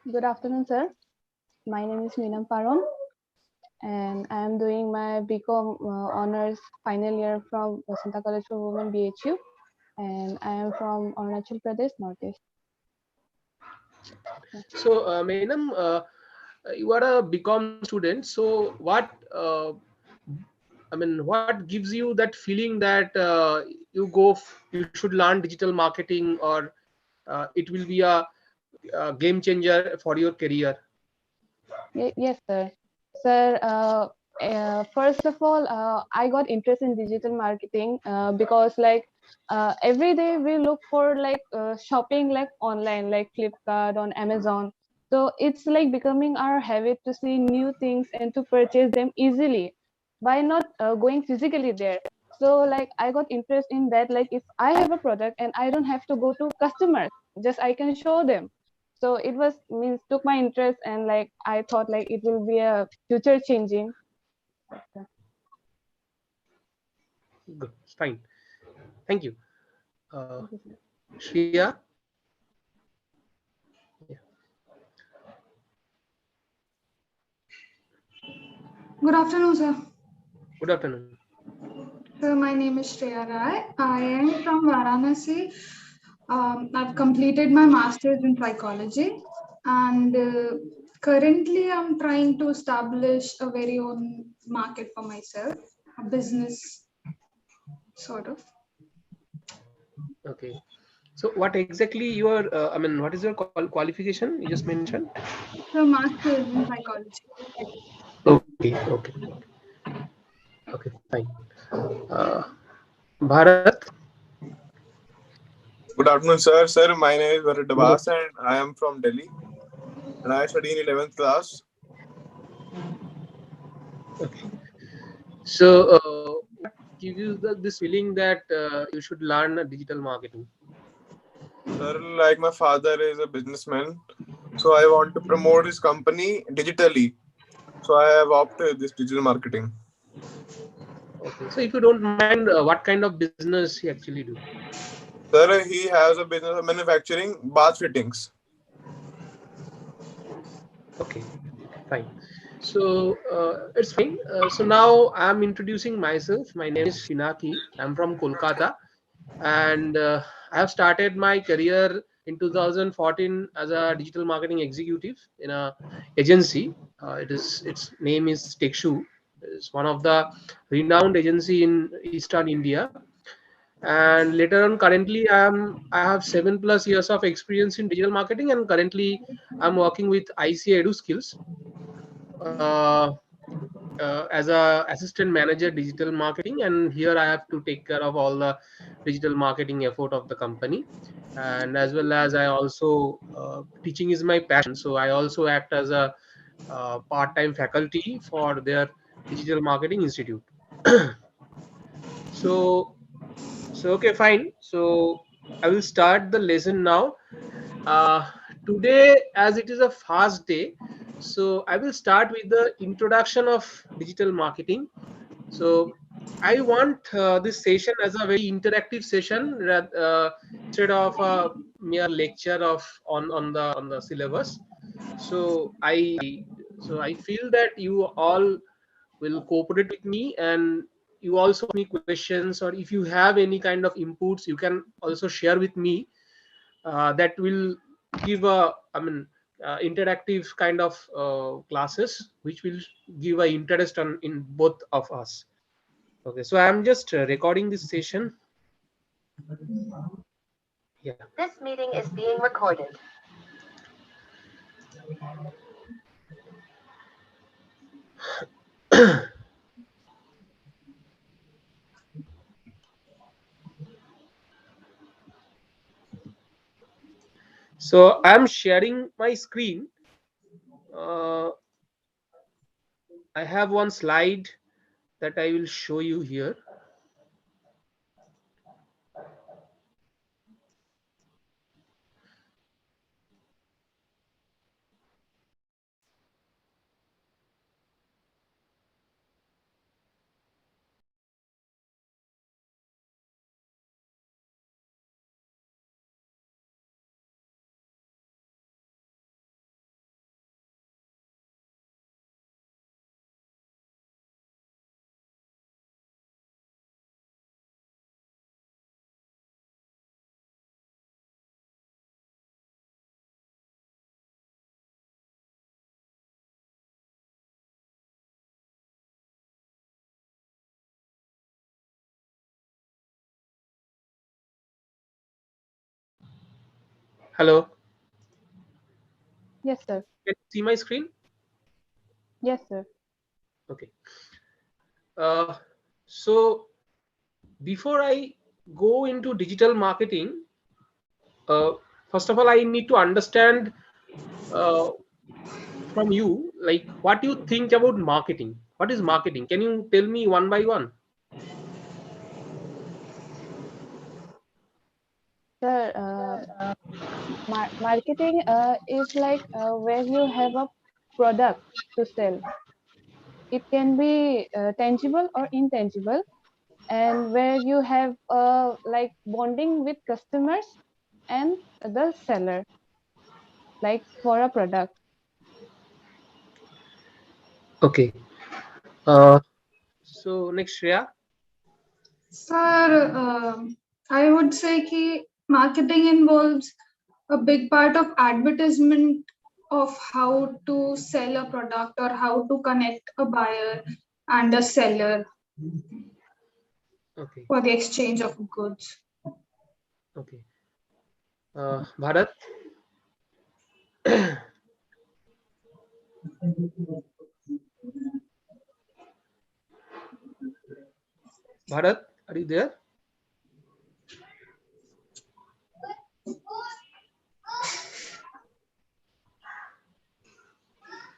Good afternoon, sir. My name is Meenam Paron, and I am doing my BCom honors final year from Vasanta College for Women BHU, and I am from Arunachal Pradesh, Northeast. So, Meenam, you are a BCom student. So, what gives you that feeling that you should learn digital marketing, or it will be a game changer for your career? Yes, sir. Sir, first of all, I got interest in digital marketing because every day we look for shopping like online, like Flipkart on Amazon. So it's like becoming our habit to see new things and to purchase them easily by not going physically there. So like I got interest in that. Like if I have a product and I don't have to go to customers, just I can show them. So it was means took my interest, and like I thought like it will be a future changing. Good, fine. Thank you. Uh, Thank you, sir. Shreya? Yeah. Good afternoon, sir. Good afternoon. So my name is Shreya Rai. I am from Varanasi. I've completed my master's in psychology, and currently I'm trying to establish a very own market for myself, a business sort of. Okay. So, what exactly your, what is your qualification you just mentioned? So master's in psychology. Okay, okay, okay, fine. Uh, Bharat, Good afternoon, sir. Sir, my name is Varad good. Dabas and I am from Delhi and I study in 11th class. Okay. So, what gives you this feeling that you should learn digital marketing? Sir, like my father is a businessman, so I want to promote his company digitally. So I have opted this digital marketing. Okay. So, if you don't mind, what kind of business you actually do? Sir, he has a business of manufacturing bath fittings. Okay, fine. So, it's fine. So now I'm introducing myself. My name is Pinaki. I'm from Kolkata, and I have started my career in 2014 as a digital marketing executive in a agency. Its name is TechShoe. It's one of the renowned agency in Eastern India. And later on, currently I have 7+ years of experience in digital marketing, and currently I'm working with IC Edu Skills uh, as a assistant manager digital marketing, and here I have to take care of all the digital marketing effort of the company. And as well as I also teaching is my passion, so I also act as a part-time faculty for their digital marketing institute. so okay, fine. So I will start the lesson now. uh, Today, as it is a fast day, so I will start with the introduction of digital marketing. So I want this session as a very interactive session, instead of a mere lecture of on the syllabus. So I feel that you all will cooperate with me, and you also ask me questions, or if you have any kind of inputs, you can also share with me. That will give a interactive kind of classes, which will give a interest on in both of us. Okay, so I'm just recording this session. Yeah. This meeting is being recorded. So I'm sharing my screen. uh, I have one slide that I will show you here. Hello. Yes, sir. Can you see my screen? Yes, sir. Okay. Uh, so before I go into digital marketing, uh, first of all, I need to understand uh, from you, like what you think about marketing. What is marketing? Can you tell me one by one? Sir, marketing is like where you have a product to sell. It can be tangible or intangible, and where you have like bonding with customers and the seller, like for a product. Okay. Uh, so next, Shreya. Sir, I would say कि marketing involves a big part of advertisement of how to sell a product or how to connect a buyer and a seller Okay. for the exchange of goods. Okay. Bharat. Bharat, are you there?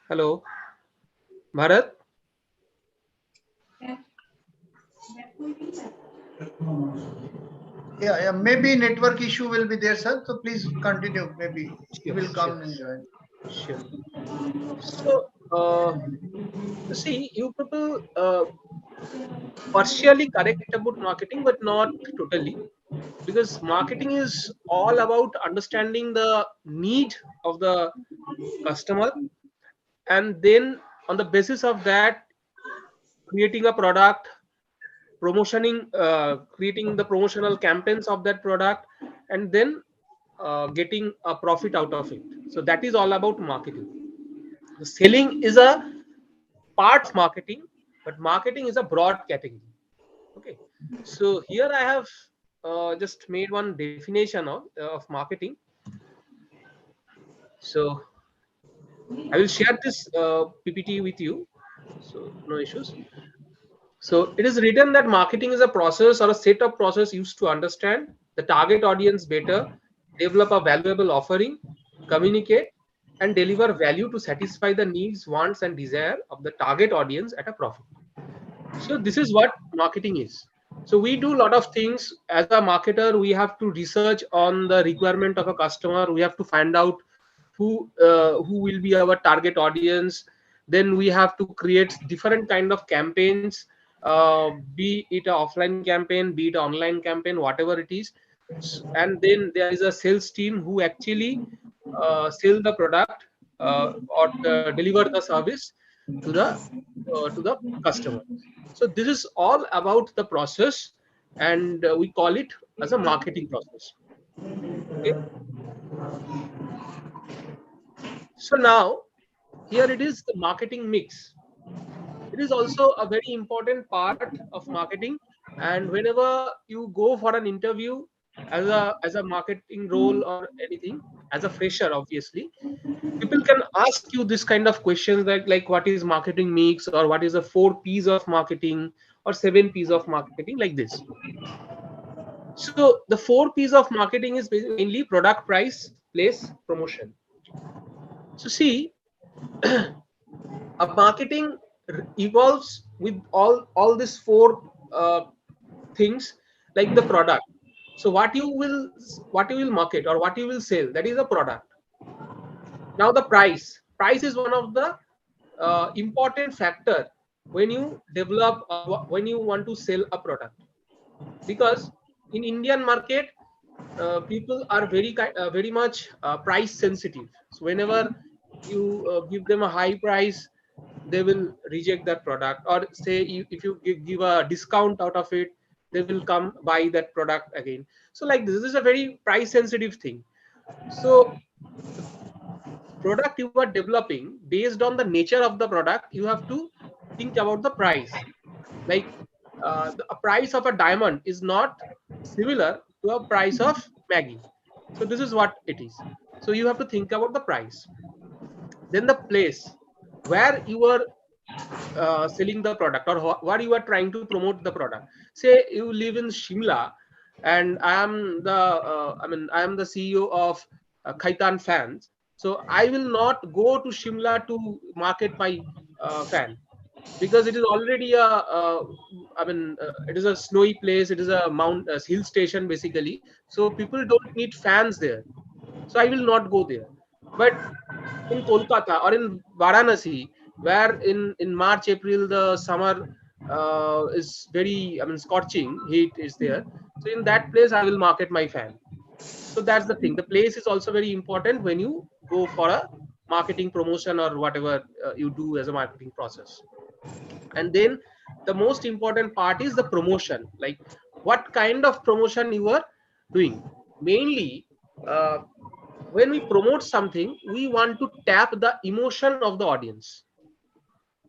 Hello, Bharat. Yeah, maybe network issue will be there, sir. So please continue. Maybe he Sure, will sure, come and join. sure. So, see, you people partially correct about marketing, but not totally, because marketing is all about understanding the need of the customer, and then on the basis of that, creating a product, creating the promotional campaigns of that product, and then getting a profit out of it. So that is all about marketing. The selling is a part of marketing, but marketing is a broad category. Okay. So here I have just made one definition of marketing. So I will share this PPT with you. So no issues. So it is written that marketing is a process or a set of process used to understand the target audience better, develop a valuable offering, communicate, and deliver value to satisfy the needs, wants, and desire of the target audience at a profit. So this is what marketing is. So we do a lot of things as a marketer. We have to research on the requirement of a customer. We have to find out who will be our target audience. Then we have to create different kind of campaigns, be it an offline campaign, be it an online campaign, whatever it is. And then there is a sales team who actually sell the product or deliver the service to the customer. So this is all about the process, and we call it as a marketing process. Okay. So now here it is, the marketing mix. It is also a very important part of marketing. And whenever you go for an interview as a marketing role or anything, as a fresher, obviously, people can ask you this kind of questions, like what is marketing mix, or what is the 4 P's of marketing, or 7 P's of marketing, like this. So the 4 P's of marketing is mainly product, price, place, promotion. So see, a marketing evolves with all these four things, like the product. So what you will market or what you will sell, that is a product. Now the price is one of the important factor when you develop or when you want to sell a product, because in Indian market, people are very much price sensitive. So whenever you give them a high price, they will reject that product, or say if you give a discount out of it, they will come buy that product again. So like this is a very price sensitive thing. So the product you are developing, based on the nature of the product, you have to think about the price. Like a price of a diamond is not similar to a price of Maggie. So this is what it is. So you have to think about the price, then the place where you are selling the product, or what you are trying to promote the product. Say you live in Shimla, and I am the CEO of Khaitan Fans. So I will not go to Shimla to market my fan, because it is already it is a snowy place. It is a hill station basically. So people don't need fans there. So I will not go there. But in Kolkata or in Varanasi, where in March, April, the summer is very, scorching heat is there. So in that place, I will market my fan. So that's the thing. The place is also very important when you go for a marketing promotion or whatever you do as a marketing process. And then the most important part is the promotion. Like what kind of promotion you are doing. Mainly, uh, when we promote something, we want to tap the emotion of the audience.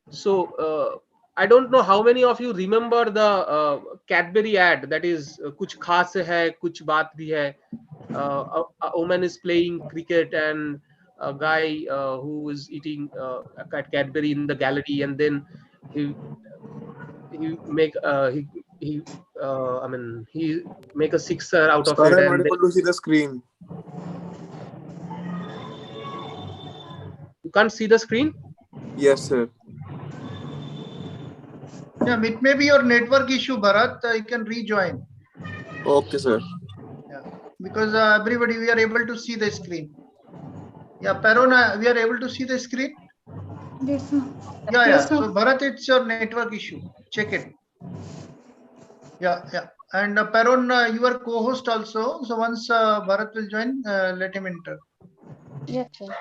So I don't know how many of you remember the Cadbury ad, that is kuch khas hai kuch baat bhi hai. A woman is playing cricket, and a guy who is eating Cadbury in the gallery, and then he he make he make a sixer out of Sir, it, I'm and not then able to see the screen. you can't see the screen. Yes, sir. Yeah, it may be your network issue, Bharat. You can rejoin. Okay, sir. Yeah, because everybody we are able to see the screen. Yeah, Peron, we are able to see the screen. Yes, sir. Yeah, Yes, yeah. sir. So Bharat, it's your network issue. Check it. Yeah, yeah. And Peron, you are co-host also. So once Bharat will join, let him enter. Yes, sir.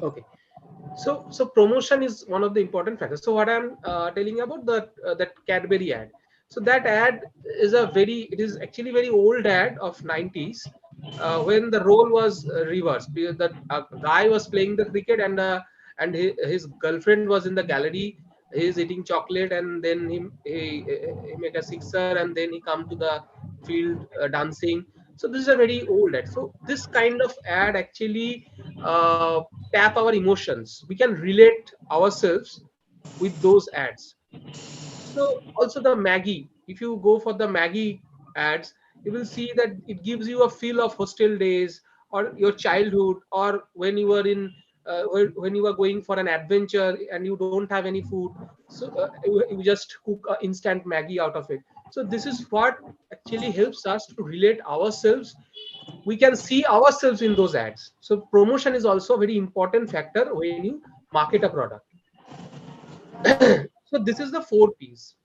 Okay. So promotion is one of the important factors. So what I'm telling about that Cadbury ad. So that ad is it is actually very old ad of 90s, when the role was reversed. That guy was playing the cricket, and his girlfriend was in the gallery. He is eating chocolate, and then he make a sixer, and then he come to the field dancing. So this is a very old ad. So this kind of ad actually uh, tap our emotions. We can relate ourselves with those ads. So also the Maggie, if you go for the Maggie ads, you will see that it gives you a feel of hostel days, or your childhood, or when you were in when you were going for an adventure and you don't have any food. So you just cook instant Maggie out of it. So this is what actually helps us to relate ourselves. We can see ourselves in those ads. So promotion is also a very important factor when you market a product. So this is the four P's.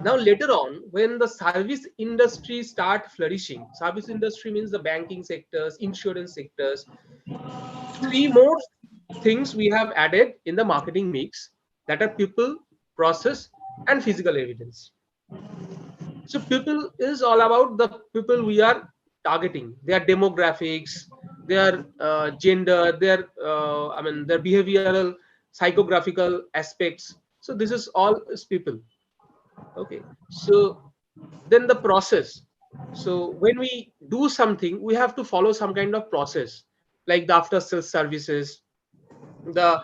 Now later on, when the service industry start flourishing, service industry means the banking sectors, insurance sectors, three more things we have added in the marketing mix, that are people, process, and physical evidence. So people is all about the people we are targeting, their demographics, their gender, their their behavioral, psychographical aspects. So this is all is people. Okay. So then the process. So when we do something, we have to follow some kind of process, like the after sales services, the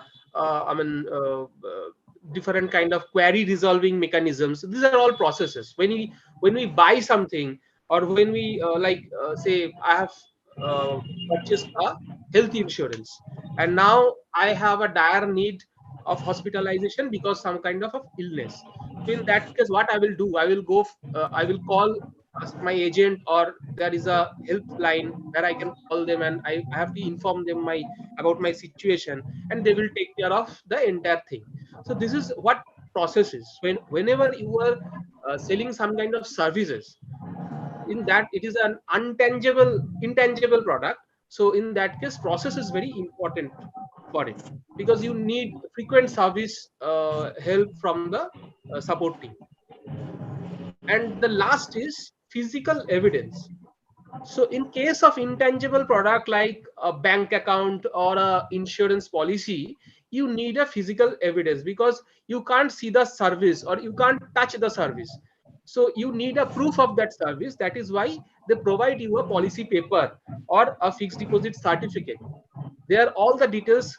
different kind of query resolving mechanisms. These are all processes. When we buy something, or when we say I have uh, purchased a health insurance, and now I have a dire need of hospitalization because some kind of illness. So in that case, what I will do, I will call my agent, or there is a helpline where I can call them, and I have to inform them about my situation, and they will take care of the entire thing. So this is what process is. Whenever you are selling some kind of services, in that it is an intangible product. So in that case, process is very important for it, because you need frequent service help from the support team. And the last is physical evidence. So in case of intangible product like a bank account or a insurance policy, you need a physical evidence, because you can't see the service or you can't touch the service. So you need a proof of that service. That is why they provide you a policy paper or a fixed deposit certificate. There all the details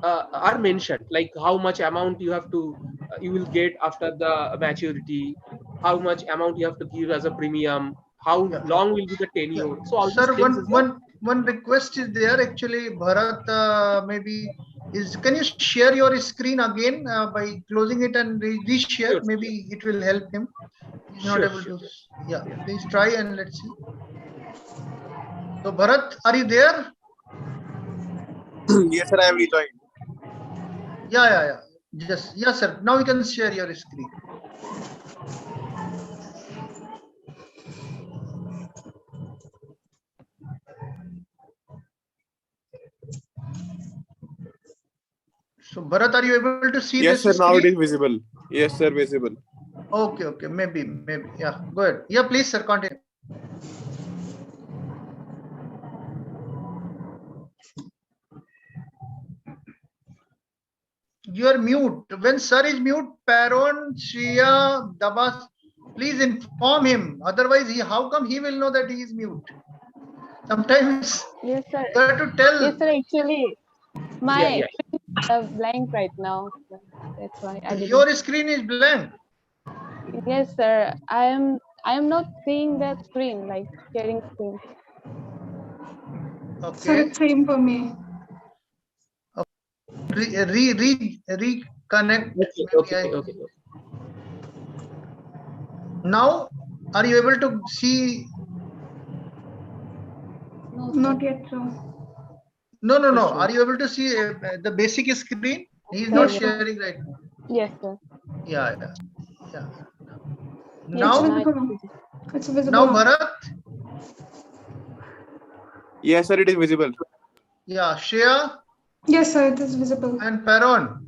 are mentioned, like how much amount you have to you will get after the maturity, how much amount you have to give as a premium, how Yeah, long will be the yeah. tenure. So all these Sir, things is a one request is there actually. Bharat, maybe is can you share your screen again by closing it and reshare? sure, Maybe it will help him. He's not sure, able sure, to. sure. Yeah, Yeah. please try and let's see. So Bharat, are you there? Yes, sir, I have rejoined. Yeah. Just yes, sir. Now you can share your screen. So Bharat, are you able to see this Yes, sir, now it screen? is visible. Yes, sir, visible. Okay. Maybe. Yeah, go ahead. Yeah, please, sir, continue. You are mute. When sir is mute, Paron, Shriya, Dabas, please inform him. Otherwise, how come he will know that he is mute? Sometimes Yes, sir. you have to tell. Yes, sir. Actually, Yeah, my yeah. screen is blank right now. So that's why I didn't. Your screen is blank. Yes, sir. I am not seeing that screen, like sharing screen. Sir, Okay. it's same for me. Reconnect. Okay, Maybe okay, okay. now are you able to see? No, sir. Not yet, sir. No. Just Are one. you able to see the basic screen? He is not Yes, Yes, sir. sir. sharing right now. Yes, sir. Yeah. Yes, It's sir. Now, Now visible. It's visible now now. Bharat. Yes, sir, it is visible. Yeah, Shreya Yes, sir, it is visible. and Paron.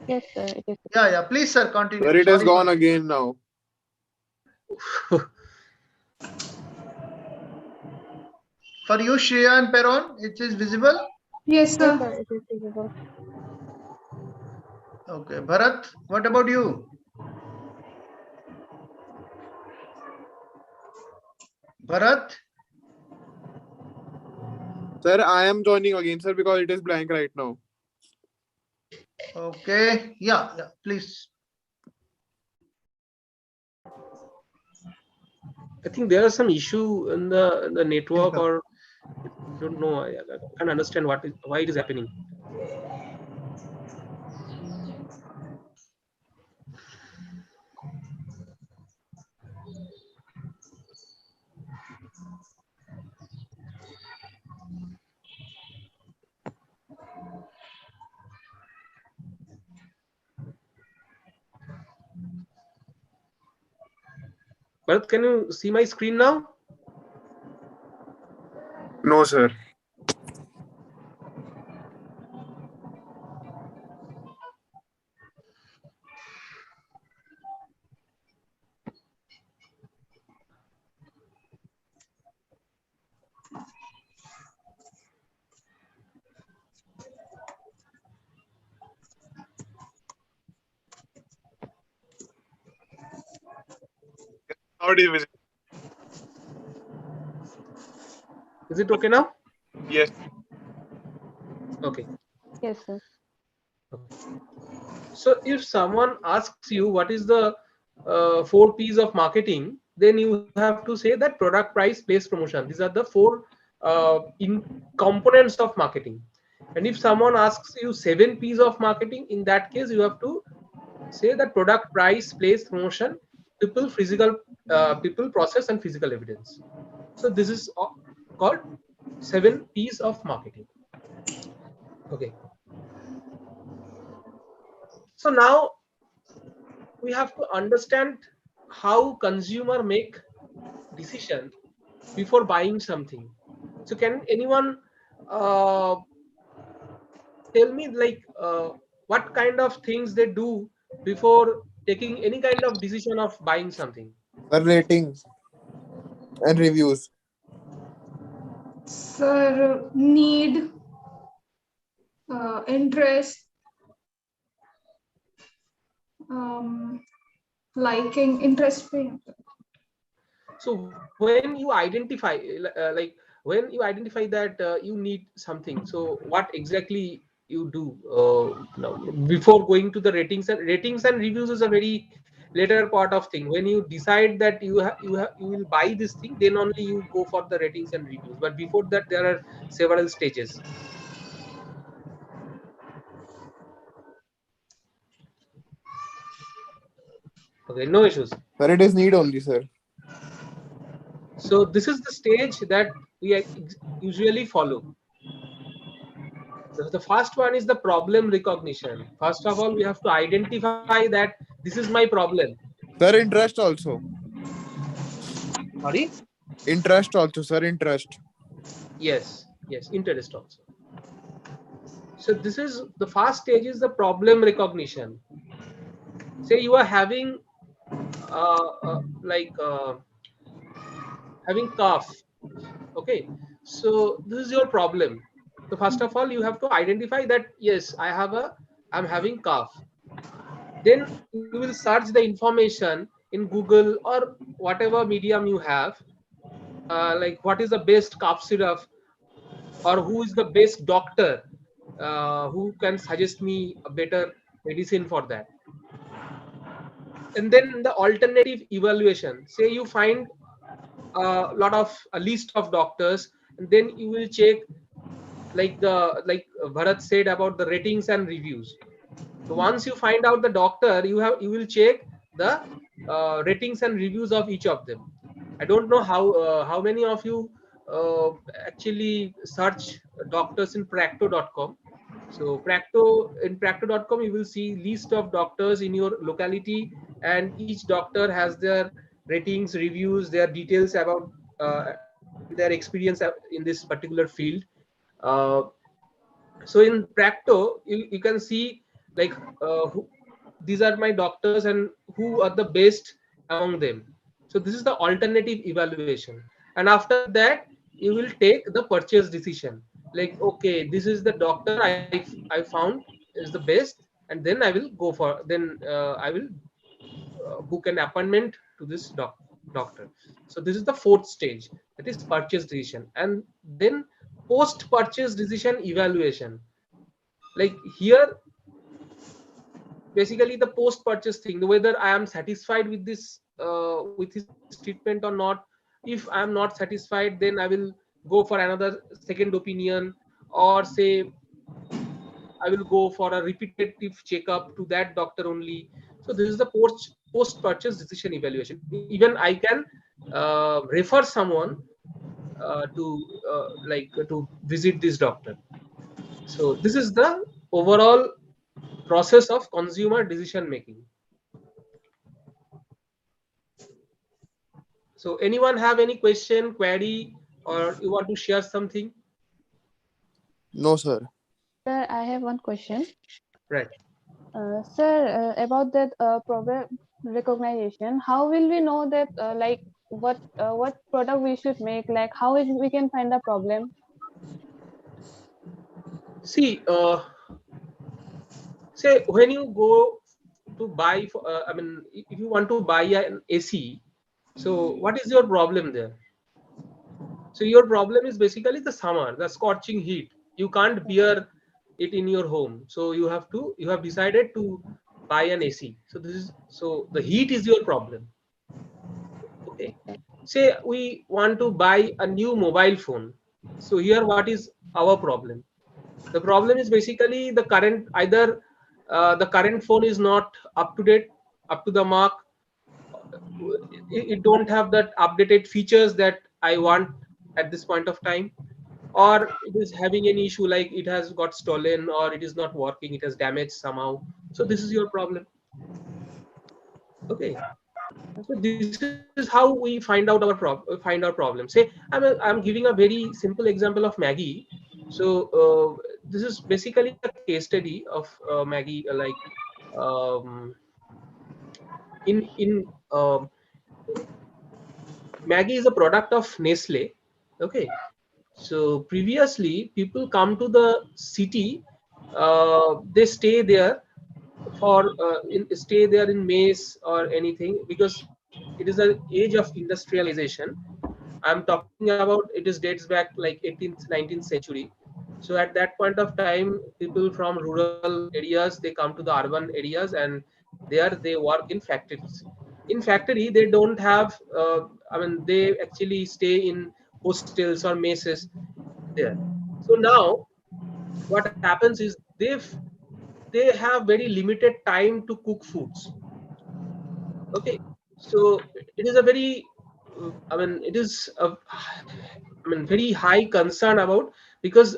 yes, sir. It is. Yeah. Please, sir, continue. Sir, it has Sorry for gone that. again now. For you, Shreya and Peron, it is visible. Yes, Yes, sir. sir. It is visible. Okay, Bharat, what about you? Bharat, Sir, I am joining again, sir, because it is blank right now. okay, yeah, please. I think there is some issue in the network, or I don't know. I can't understand why it is happening. Bharat, can you see my screen now? No, sir. Now it is visible. Is it okay now? Yes. Okay. Yes, sir. So if someone asks you what is the 4 P's of marketing, then you have to say that product, price, place, promotion. These are the 4 components of marketing. And if someone asks you 7 P's of marketing, in that case you have to say that product, price, place, promotion, people, process, and physical evidence. So this is called 7 P's of marketing. Okay. So now we have to understand how consumer make decision before buying something. So can anyone uh, tell me, like, what kind of things they do before taking any kind of decision of buying something? Sir, ratings and reviews. Sir, need, interest, um, liking, interest पे. So when you identify like when you identify that you need something, so what exactly you do now, before going to the ratings and reviews is a very later part of thing. When you decide that you will buy this thing, then only you go for the ratings and reviews, but before that there are several stages. Okay, no issues. Sir, it is need only, sir. So this is the stage that we usually follow. The first one is the problem recognition. First of all, we have to identify that this is my problem. Sir, interest also. Sorry? Interest also, sir, interest. Yes, interest also. So this is the first stage, is the problem recognition. Say you are having like having cough. Okay, so this is your problem. So first of all, you have to identify that yes, I'm having cough. Then you will search the information in Google or whatever medium you have, like what is the best cough syrup, or who is the best doctor who can suggest me a better medicine for that. And then the alternative evaluation, say you find a list of doctors, and then you will check like Bharat said about the ratings and reviews. So once you find out the doctor, you will check the ratings and reviews of each of them. I don't know how many of you uh, actually search doctors in Practo.com. So in Practo.com you will see list of doctors in your locality, and each doctor has their ratings, reviews, their details about and their experience in this particular field. Uh, so in Practo you can see like these are my doctors and who are the best among them. So this is the alternative evaluation, and after that you will take the purchase decision, like okay, this is the doctor I found is the best, and then I will book an appointment to this doctor. So this is the fourth stage, that is purchase decision. And then post purchase decision evaluation, like here basically the post purchase thing, whether I am satisfied with his treatment or not. If I am not satisfied, then I will go for another second opinion, or say I will go for a repetitive checkup to that doctor only. So this is the post purchase decision evaluation. Even I can refer someone to visit this doctor. So this is the overall process of consumer decision making. So anyone have any question, query, or you want to share something? No, sir. Sir, I have one question. Right. Sir, about that problem recognition, how will we know that like what product we should make? Like how we can find the problem? See, say when you go to buy, I mean, if you want to buy an AC, so what is your problem there? So your problem is basically the summer, the scorching heat. You can't bear it in your home, so you have decided to buy an AC. So the heat is your problem. Okay. Say we want to buy a new mobile phone. So here what is our problem? The problem is basically the current, either the current phone is not up to date, up to the mark. It don't have that updated features that I want at this point of time, or it is having an issue like it has got stolen, or it is not working, it has damaged somehow. So this is your problem. Okay. So this is how we find out find our problem. Say I'm giving a very simple example of Maggie. So this is basically a case study of Maggie. Um, in Maggie is a product of Nestle. Okay. So previously, people come to the city, they stay there for stay there in maize or anything, because it is an age of industrialization. I'm talking about, it is dates back like 18th 19th century. So at that point of time, people from rural areas, they come to the urban areas, and there they work in factories. In factory, they don't have I mean, they actually stay in hostels or messes there. So now what happens is they have very limited time to cook foods. Okay, so it is a very I mean, it is a I mean, very high concern about, because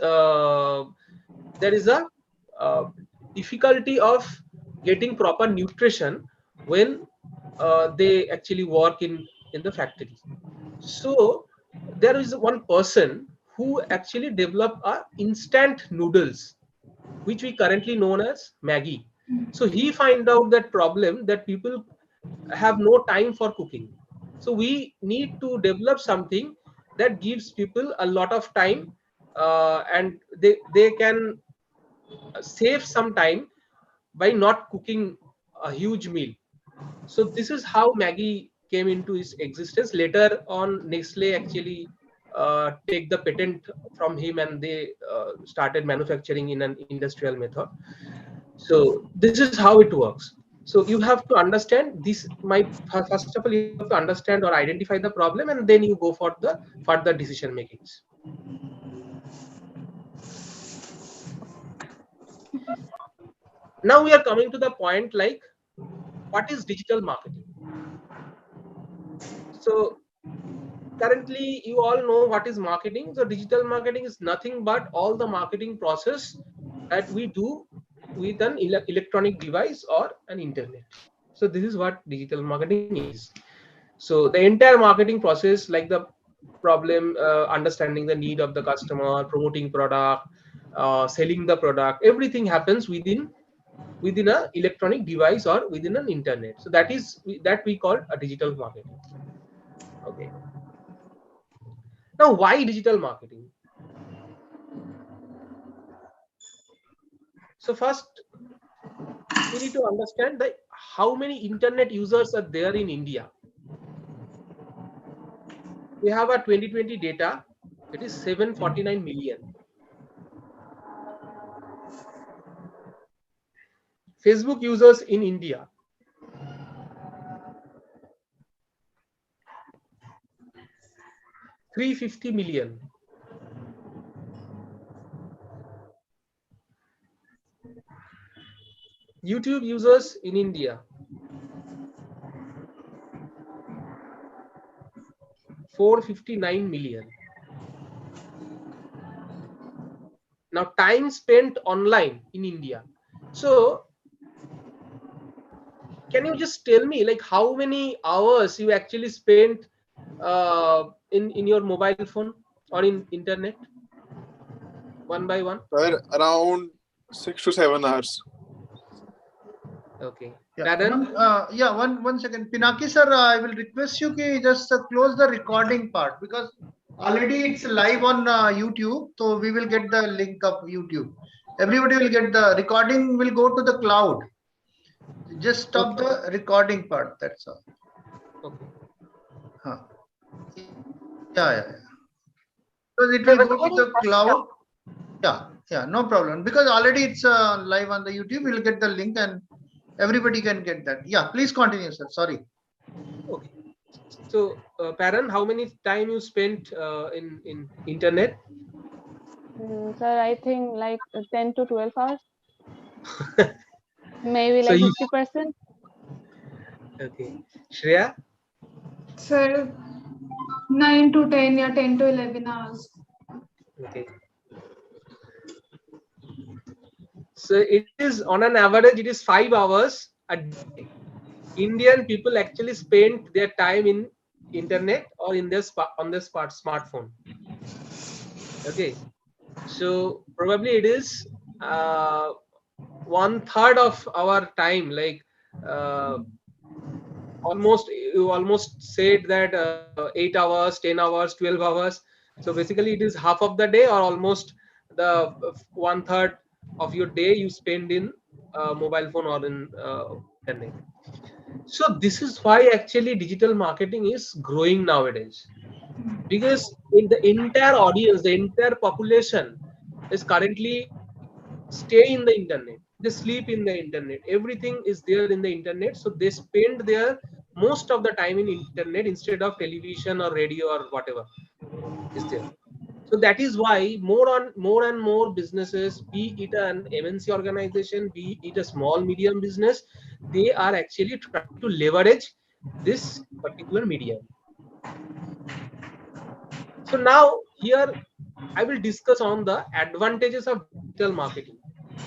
there is a uh, difficulty of getting proper nutrition when they actually work in the factory. So there is one person who actually developed a instant noodles, which we currently known as Maggie. So he find out that problem, that people have no time for cooking. So we need to develop something that gives people a lot of time, and they can save some time by not cooking a huge meal. So this is how Maggie came into its existence. Later on, Nestle actually take the patent from him, and they started manufacturing in an industrial method. So this is how it works. So you have to understand this. First of all, you have to understand or identify the problem, and then you go for the further decision makings. Now we are coming to the point, like, what is digital marketing? So currently you all know what is marketing. So digital marketing is nothing but all the marketing process that we do with an electronic device or an internet. So this is what digital marketing is. So the entire marketing process, like the problem, understanding the need of the customer, promoting product, selling the product, everything happens within a electronic device or within an internet. So that we call a digital marketing. Okay. Now, why digital marketing? So first, we need to understand that how many internet users are there in India. We have a 2020 data. It is 749 million. Facebook users in India, 350 million. YouTube users in India, 459 million. Now, time spent online in India. So can you just tell me, like, how many hours you actually spent in your mobile phone or in internet, one by one? Sir, around 6 to 7 hours. Okay. Yeah, one second. Pinaki sir, I will request you to just close the recording part, because already it's live on YouTube. So we will get the link of YouTube. Everybody will get the recording, will go to the cloud. Just stop the recording part. That's all. Okay. Huh. Yeah. Because it will go to the cloud. Yeah, no problem. Because already it's live on the YouTube. We'll get the link and everybody can get that. Yeah, please continue, sir. Sorry. Okay. So, Paran, how many time you spent in internet? Sir, I think like 10 to 12 hours. Maybe So like 50%. Okay. Shreya? Sir, 9 to 10, yeah, 10 to 11 hours. Okay. So it is on an average, it is 5 hours a day. Indian people actually spend their time in internet or in their smartphone. Okay. So probably it is 1/3 of our time, like uh, you almost said that 8 hours, 10 hours, 12 hours. So basically it is half of the day, or almost the 1/3 of your day you spend in mobile phone or in internet. So this is why actually digital marketing is growing nowadays, because in the entire audience, the entire population is currently stay in the internet. They sleep in the internet. Everything is there in the internet. So they spend their most of the time in internet instead of television or radio or whatever is there. So that is why more and more businesses, be it an MNC organization, be it a small medium business, they are actually trying to leverage this particular medium. So now here I will discuss on the advantages of digital marketing.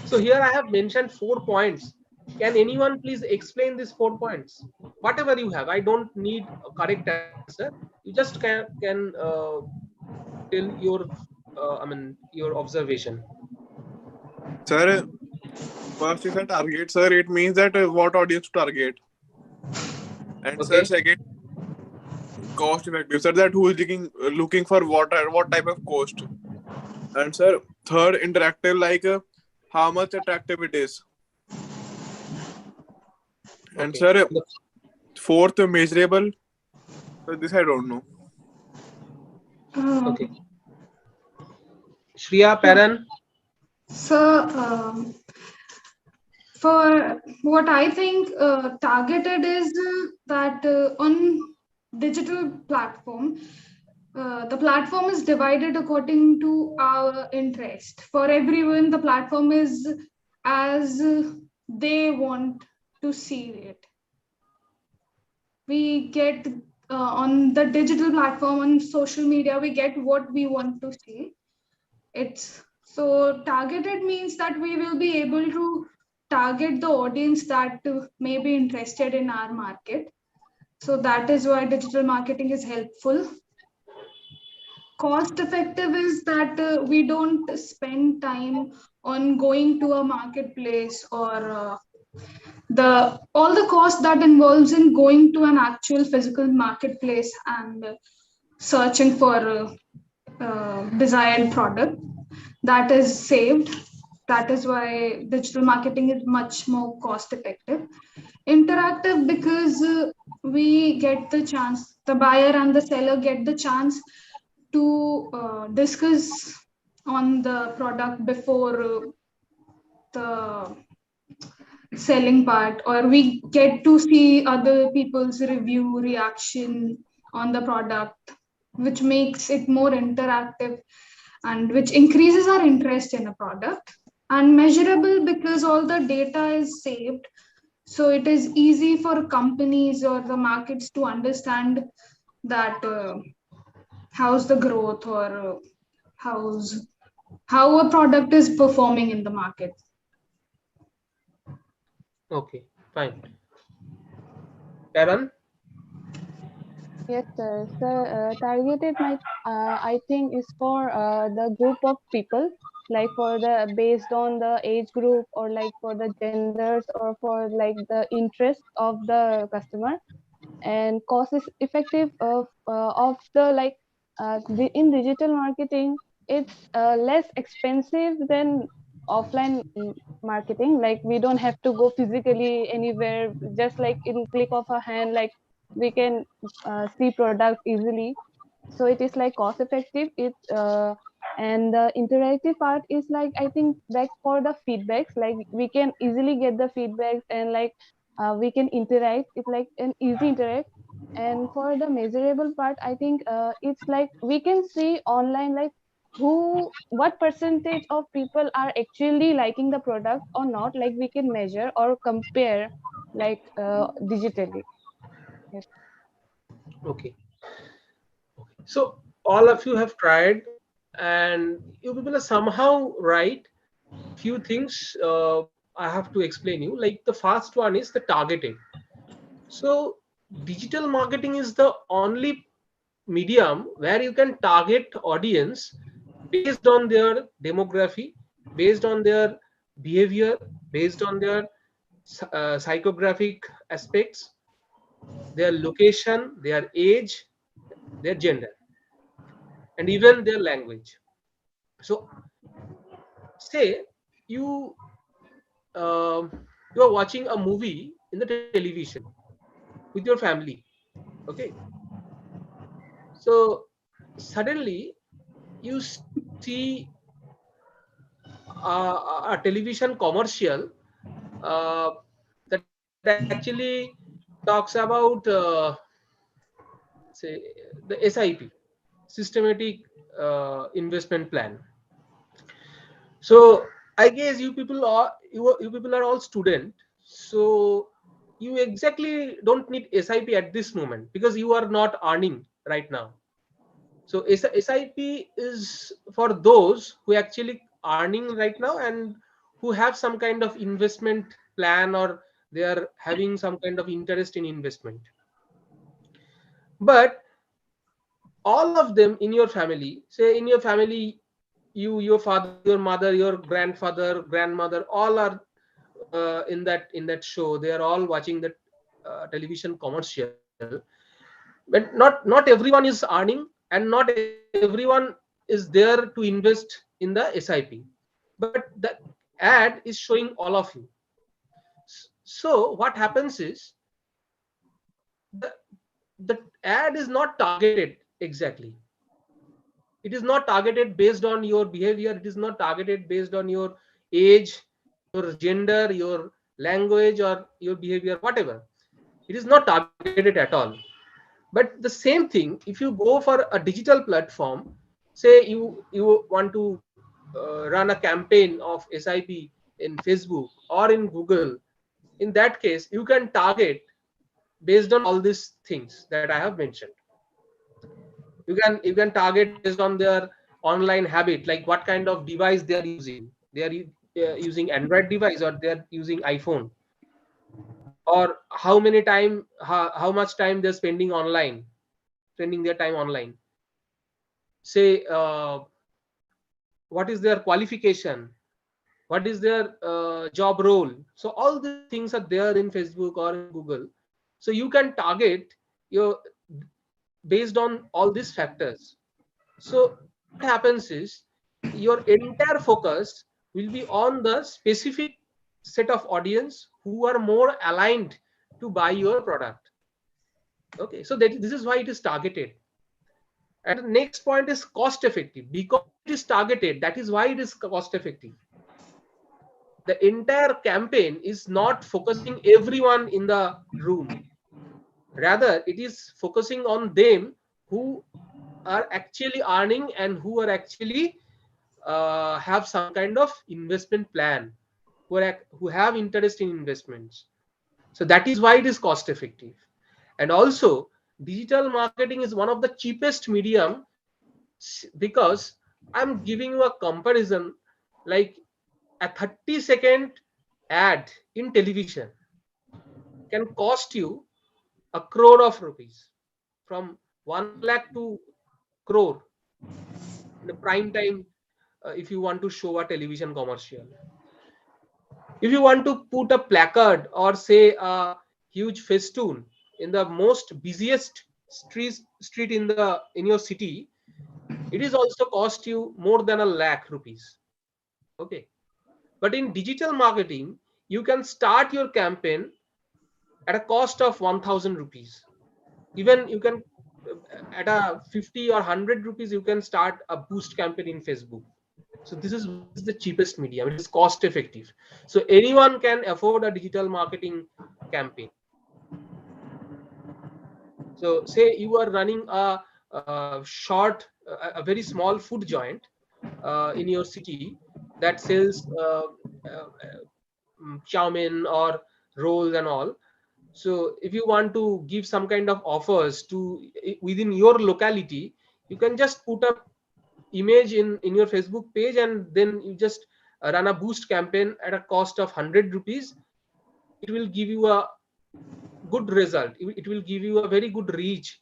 So here I have mentioned 4 points. Can anyone please explain these 4 points? Whatever you have, I don't need a correct answer. You just can tell your your observation. Sir, first is a target, sir. It means that what audience to target. And sir, Okay. second, cost effective. Sir, that who is looking for what type of cost. And sir, third, interactive, like how much attractive it is. And Okay. sir, fourth, measurable. So this I don't know. Uh, Okay. Shriya, Paran. so, for what I think, targeted is that on digital platform, the platform is divided according to our interest. For everyone, the platform is as they want to see it. We get on the digital platform, on social media, we get what we want to see. It's so targeted means that we will be able to target the audience that may be interested in our market. So that is why digital marketing is helpful. Cost effective is that we don't spend time on going to a marketplace or the all the cost that involves in going to an actual physical marketplace and searching for desired product, that is saved. That is why digital marketing is much more cost effective. Interactive because we get the chance, the buyer and the seller get the chance to discuss on the product before the selling part, or we get to see other people's review reaction on the product, which makes it more interactive and which increases our interest in a product. And measurable because all the data is saved, so it is easy for companies or the markets to understand that how's the growth or how's how a product is performing in the market. Okay, fine. Paran. Yes, sir. Sir, targeted might I think is for the group of people, like for the based on the age group or like for the genders or for like the interest of the customer. And cost is effective of the like in digital marketing, it's less expensive than offline marketing. Like we don't have to go physically anywhere, just like in click of a hand, like we can see products easily. So it is like cost effective. It and the interactive part is like I think like for the feedbacks, like we can easily get the feedbacks and like we can interact it like an easy interact. And for the measurable part, I think it's like we can see online like who what percentage of people are actually liking the product or not, like we can measure or compare like digitally. Yes. Okay. So all of you have tried, and you people are somehow right. Few things I have to explain you. Like the first one is the targeted. So digital marketing is the only medium where you can target audience based on their demography, based on their behavior, based on their psychographic aspects, their location, their age, their gender, and even their language. So say you you are watching a movie in the television with your family. Okay, so suddenly you see a television commercial uh, that actually talks about say the SIP, systematic investment plan. So I guess you people are all student. So you exactly don't need SIP at this moment because you are not earning right now. So SIP is for those who actually earning right now and who have some kind of investment plan, or they are having some kind of interest in investment. But all of them in your family, say in your family, your father, your mother, your grandfather, grandmother, all are in that show. They are all watching that television commercial. But not everyone is earning, and not everyone is there to invest in the SIP. But the ad is showing all of you. So what happens is the the ad is not targeted exactly. It is not targeted based on your behavior. It is not targeted based on your age, your gender, your language, or your behavior, whatever. It is not targeted at all. But the same thing, if you go for a digital platform, say you want to run a campaign of SIP in Facebook or in Google, in that case you can target based on all these things that I have mentioned. You can target based on their online habit, like what kind of device they are using. They are using Android device, or they are using iPhone, or how much time they're spending their time online. Say what is their qualification, what is their job role. So all these things are there in Facebook or in Google. So you can target your based on all these factors. So what happens is your entire focus will be on the specific set of audience who are more aligned to buy your product. Okay, so this is why it is targeted. And the next point is cost effective. Because it is targeted, that is why it is cost effective. The entire campaign is not focusing everyone in the room. Rather, it is focusing on them who are actually earning and who are actually have some kind of investment plan, who have interest in investments. So that is why it is cost effective. And also, digital marketing is one of the cheapest medium, because I'm giving you a comparison, like a 30-second ad in television can cost you a crore of rupees, from 1 lakh to crore in a prime time. If you want to show a television commercial, if you want to put a placard or say a huge festoon in the most busiest street in your city, it is also cost you more than a lakh rupees. Okay, but in digital marketing you can start your campaign at a cost of 1000 rupees. Even you can at a 50 or 100 rupees you can start a boost campaign in Facebook. So this is why it is the cheapest medium. It is cost effective. So anyone can afford a digital marketing campaign. So say you are running a very small food joint in your city that sells chow mein or rolls and all. So if you want to give some kind of offers to within your locality, you can just put up image in your Facebook page, and then you just run a boost campaign at a cost of 100 rupees. It will give you a good result. It will give you a very good reach,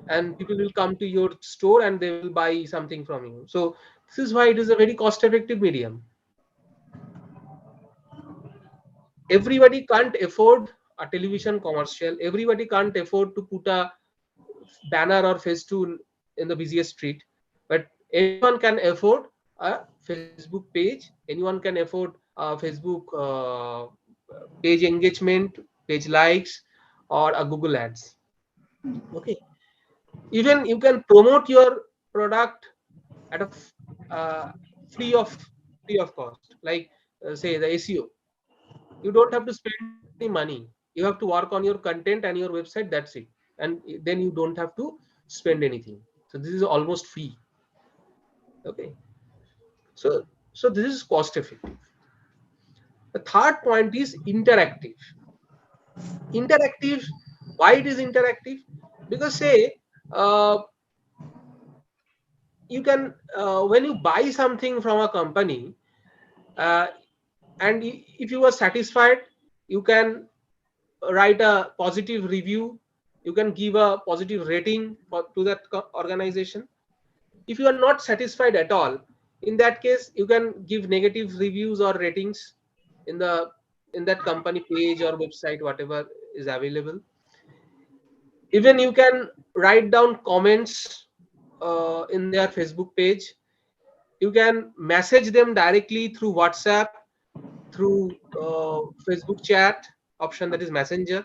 and people will come to your store and they will buy something from you. So this is why it is a very cost effective medium. Everybody can't afford a television commercial. Everybody can't afford to put a banner or festoon in the busiest street, but anyone can afford a Facebook page. Anyone can afford a Facebook page engagement, page likes, or a Google ads. Okay, even you can promote your product at a free of cost, like say the SEO. You don't have to spend any money. You have to work on your content and your website, that's it, and then you don't have to spend anything. So this is almost free. Okay, so this is cost effective. The third point is interactive. Interactive, why it is interactive? Because say uh, you can when you buy something from a company, uh, and if you are satisfied, you can write a positive review, you can give a positive rating to that organization. If you are not satisfied at all, in that case you can give negative reviews or ratings in that company page or website, whatever is available. Even you can write down comments in their Facebook page. You can message them directly through WhatsApp, through Facebook chat option, that is Messenger.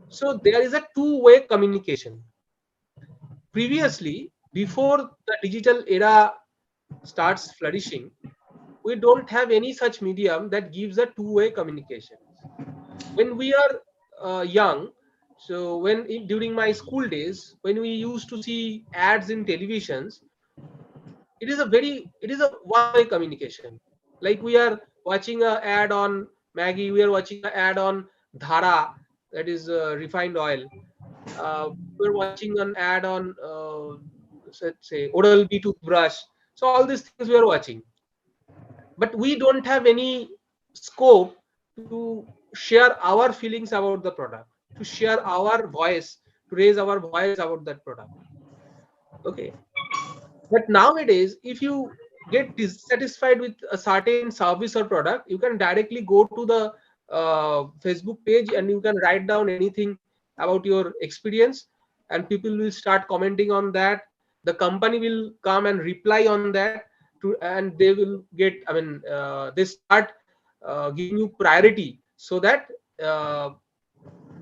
So there is a two-way communication. Previously, before the digital era starts flourishing, we don't have any such medium that gives a two-way communication. When we are young, so during my school days, when we used to see ads in televisions, it is a one-way communication. Like we are watching a ad on Maggie, we are watching an ad on Dhara, that is refined oil. We're watching an ad on let's say Oral-B toothbrush. So all these things we are watching, but we don't have any scope to share our feelings about the product, to share our voice, to raise our voice about that product. Okay, but nowadays if you get dissatisfied with a certain service or product, you can directly go to the Facebook page and you can write down anything about your experience, and people will start commenting on that. The company will come and reply on that, and they will get, I mean, they start giving you priority so that uh,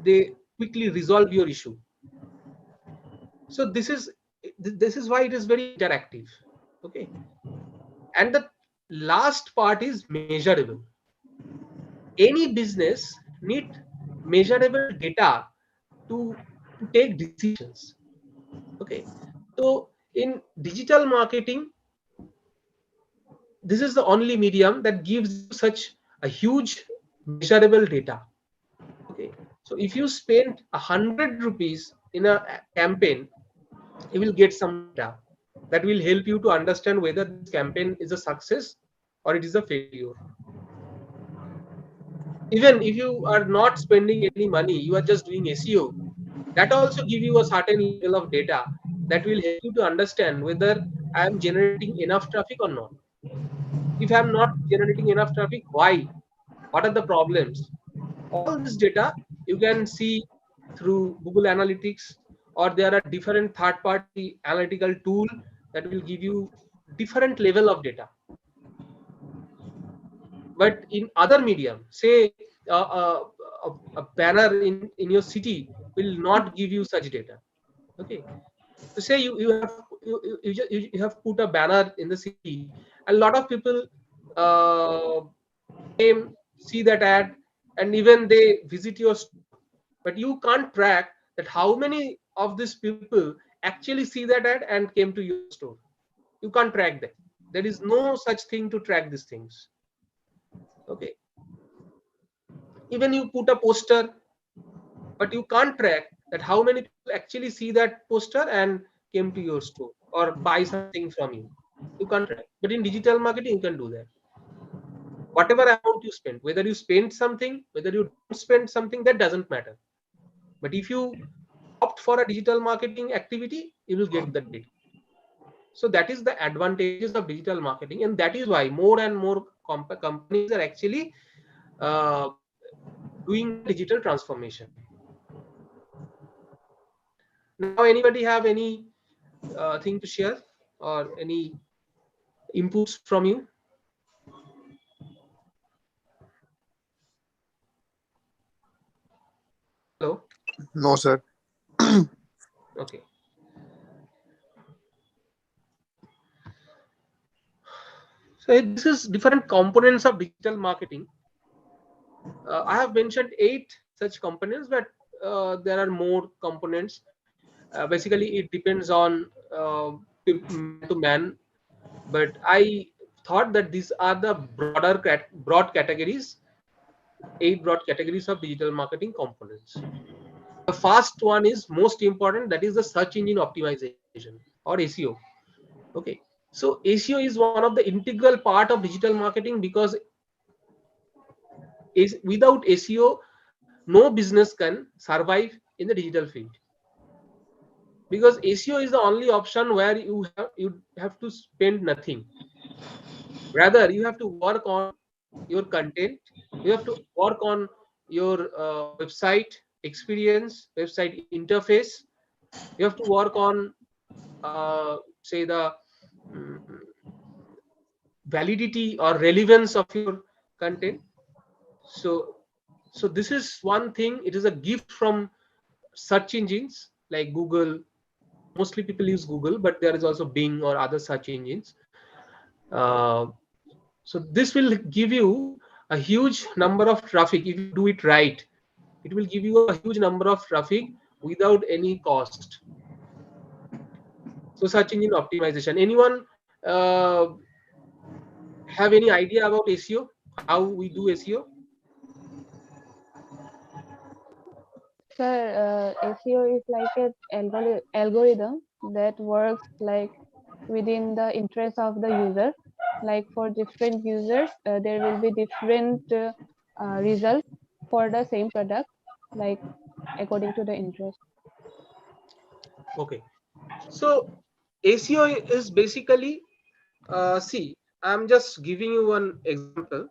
they quickly resolve your issue. So this is why it is very interactive. Okay, and the last part is measurable. Any business need measurable data to take decisions. Okay, so in digital marketing, this is the only medium that gives you such a huge measurable data. Okay, so if you spend 100 rupees in a campaign, you will get some data that will help you to understand whether this campaign is a success or it is a failure. Even if you are not spending any money, you are just doing SEO, that also give you a certain level of data that will help you to understand whether I am generating enough traffic or not. If I am not generating enough traffic, why? What are the problems? All this data you can see through Google Analytics, or there are different third-party analytical tool that will give you different level of data. But in other medium, say a banner in your city will not give you such data. Okay, so say you have put a banner in the city, a lot of people uh, came, see that ad, and even they visit your store, but you can't track that how many of these people actually see that ad and came to your store. You can't track that. There is no such thing to track these things. Okay, even you put a poster, but you can't track that how many people actually see that poster and came to your store or buy something from you. You can't track. But in digital marketing, you can do that. Whatever amount you spend, whether you spend something, whether you don't spend something, that doesn't matter. But if you opt for a digital marketing activity, you will get that data. So that is the advantages of digital marketing, and that is why more and more companies are actually uh, doing the digital transformation. Now, anybody have any thing to share or any inputs from you? No, sir. Okay. So this is different components of digital marketing. I have mentioned 8 such components, but there are more components. Basically, it depends on man to man. But I thought that these are the broad categories, 8 broad categories of digital marketing components. The first one is most important, that is the search engine optimization or SEO. Okay, so SEO is one of the integral part of digital marketing, because is without SEO no business can survive in the digital field, because SEO is the only option where you have to spend nothing. Rather, you have to work on your content, you have to work on your website experience, website interface, you have to work on say the mm, validity or relevance of your content. So so this is one thing. It is a gift from search engines like Google. Mostly people use Google, but there is also Bing or other search engines. uh, so this will give you a huge number of traffic. If you do it right, it will give you a huge number of traffic without any cost. So search engine optimization. Anyone have any idea about SEO, how we do SEO? Sir, SEO is like an algorithm that works like within the interest of the user. Like for different users, there will be different results for the same product, like according to the interest. Okay, so SEO is basically, see, I'm just giving you one example.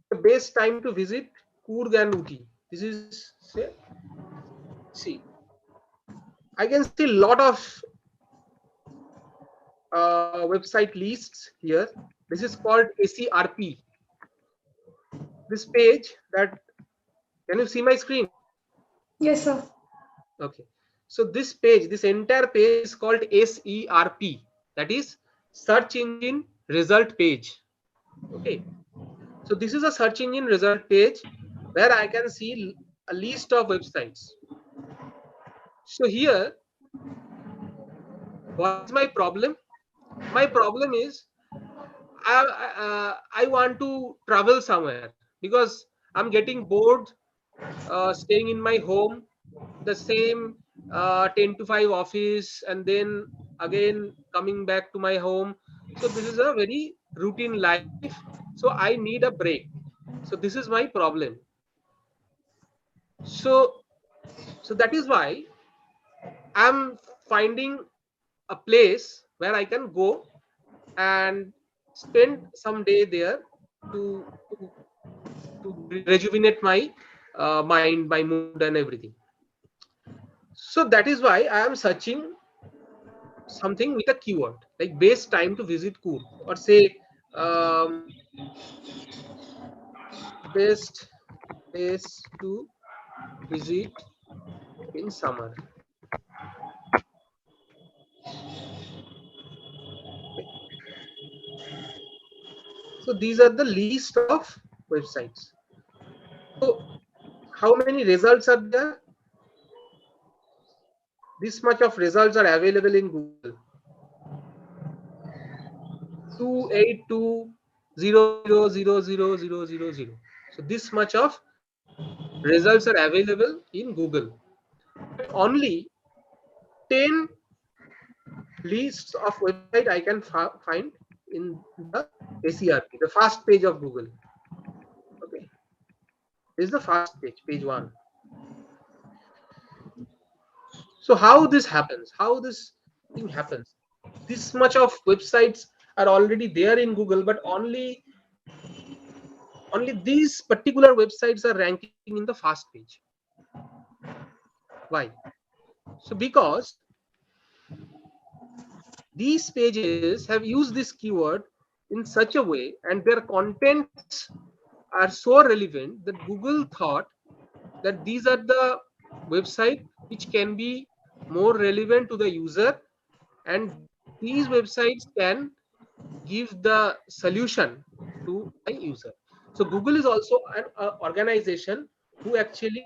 The best time to visit Coorg and Uti. This is, say, see, I can see a lot of website lists here. This is called ACRP. This page that, can you see my screen? Yes, sir. Okay. So this page, this entire page is called SERP. That is search engine result page. Okay. So this is a search engine result page where I can see a list of websites. So here, what is my problem? My problem is I want to travel somewhere, because I'm getting bored staying in my home, the same 10 to 5 office, and then again coming back to my home. So this is a very routine life. So I need a break. So this is my problem. So so that is why I'm finding a place where I can go and spend some day there to to, to rejuvenate my mind, my mood, and everything. So that is why I am searching something with a keyword like best time to visit Coorg, or say um, best place to visit in summer. Okay. So these are the list of websites. So how many results are there? This much of results are available in Google. 282000000. So this much of results are available in Google, but only 10 lists of website I can find in the ACRP, the first page of Google. Okay, this is the first page, page 1. So how this happens, how this thing happens? This much of websites are already there in Google, but only these particular websites are ranking in the first page. Why? So because these pages have used this keyword in such a way, and their contents are so relevant that Google thought that these are the website which can be more relevant to the user, and these websites can give the solution to the user. So Google is also an organization who actually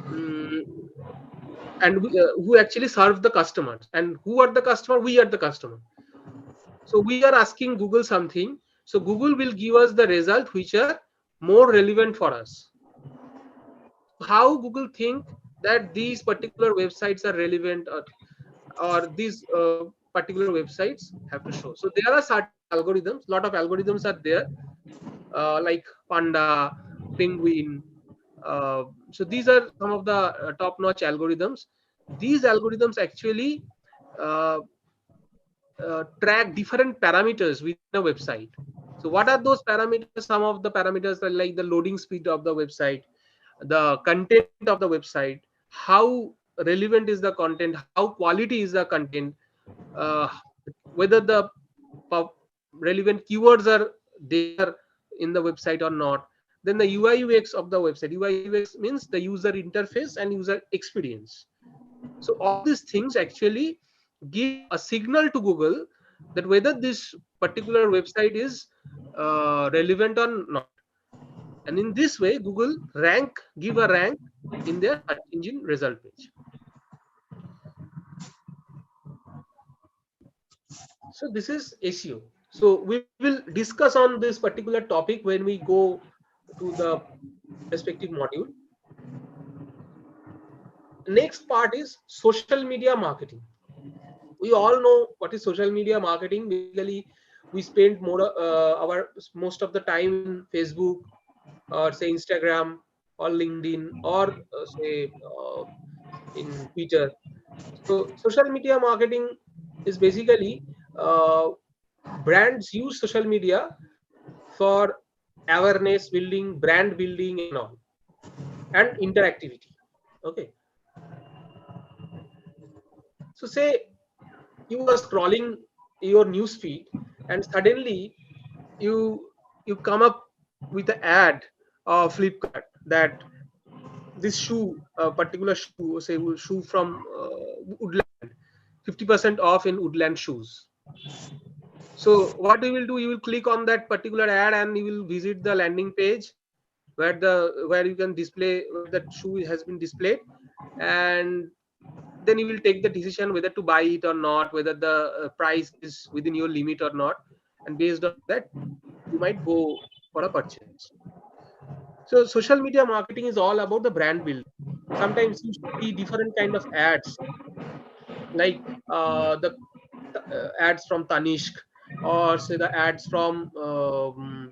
mm, who actually serve the customers. And who are the customer? We are the customer. So we are asking Google something. So Google will give us the result which are more relevant for us. How Google think that these particular websites are relevant, or these particular websites have to show. So there are certain algorithms. Lot of algorithms are there, like Panda, Penguin. So these are some of the top-notch algorithms. These algorithms actually uh, track different parameters within a website. So what are those parameters? Some of the parameters are like the loading speed of the website, the content of the website, how relevant is the content, how quality is the content, uh, whether the relevant keywords are there in the website or not. Then the UI UX of the website. UI UX means the user interface and user experience. So all these things actually give a signal to Google that whether this particular website is relevant or not. And in this way, Google give a rank in their search engine result page. So this is SEO. So we will discuss on this particular topic when we go to the respective module. Next part is social media marketing. We all know what is social media marketing. Basically, we spend more our most of the time in Facebook, or say Instagram, or LinkedIn, or say in Twitter. So social media marketing is basically uh, brands use social media for awareness building, brand building, and all, and interactivity. Okay. So say you are scrolling your news feed, and suddenly you come up with an ad of Flipkart that this shoe, a particular shoe, say shoe from Woodland, 50% off in Woodland shoes. So what you will do, you will click on that particular ad and you will visit the landing page where you can display where that shoe has been displayed, and then you will take the decision whether to buy it or not, whether the price is within your limit or not, and based on that you might go for a purchase. So social media marketing is all about the brand building. Sometimes you see different kind of ads, like the ads from Tanishq, or say the ads from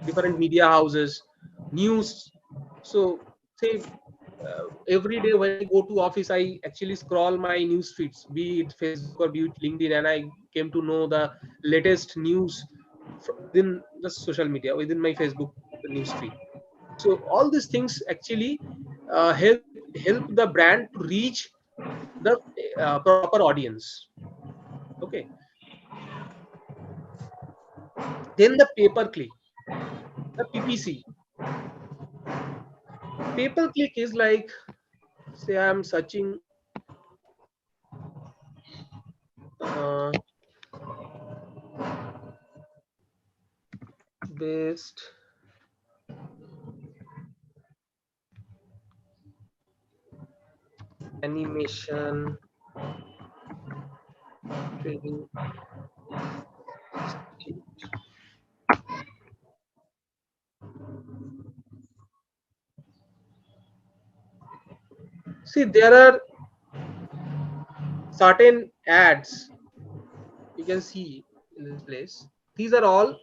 different media houses, news. So say every day when I go to office, I actually scroll my news feeds, be it Facebook or be it LinkedIn, and I came to know the latest news within the social media, within my Facebook news feed. So all these things actually help the brand to reach the proper audience. Okay. Then the pay per click, the PPC. Pay per click is like, say I'm searching uh, best animation training. See, there are certain ads you can see in this place. These are all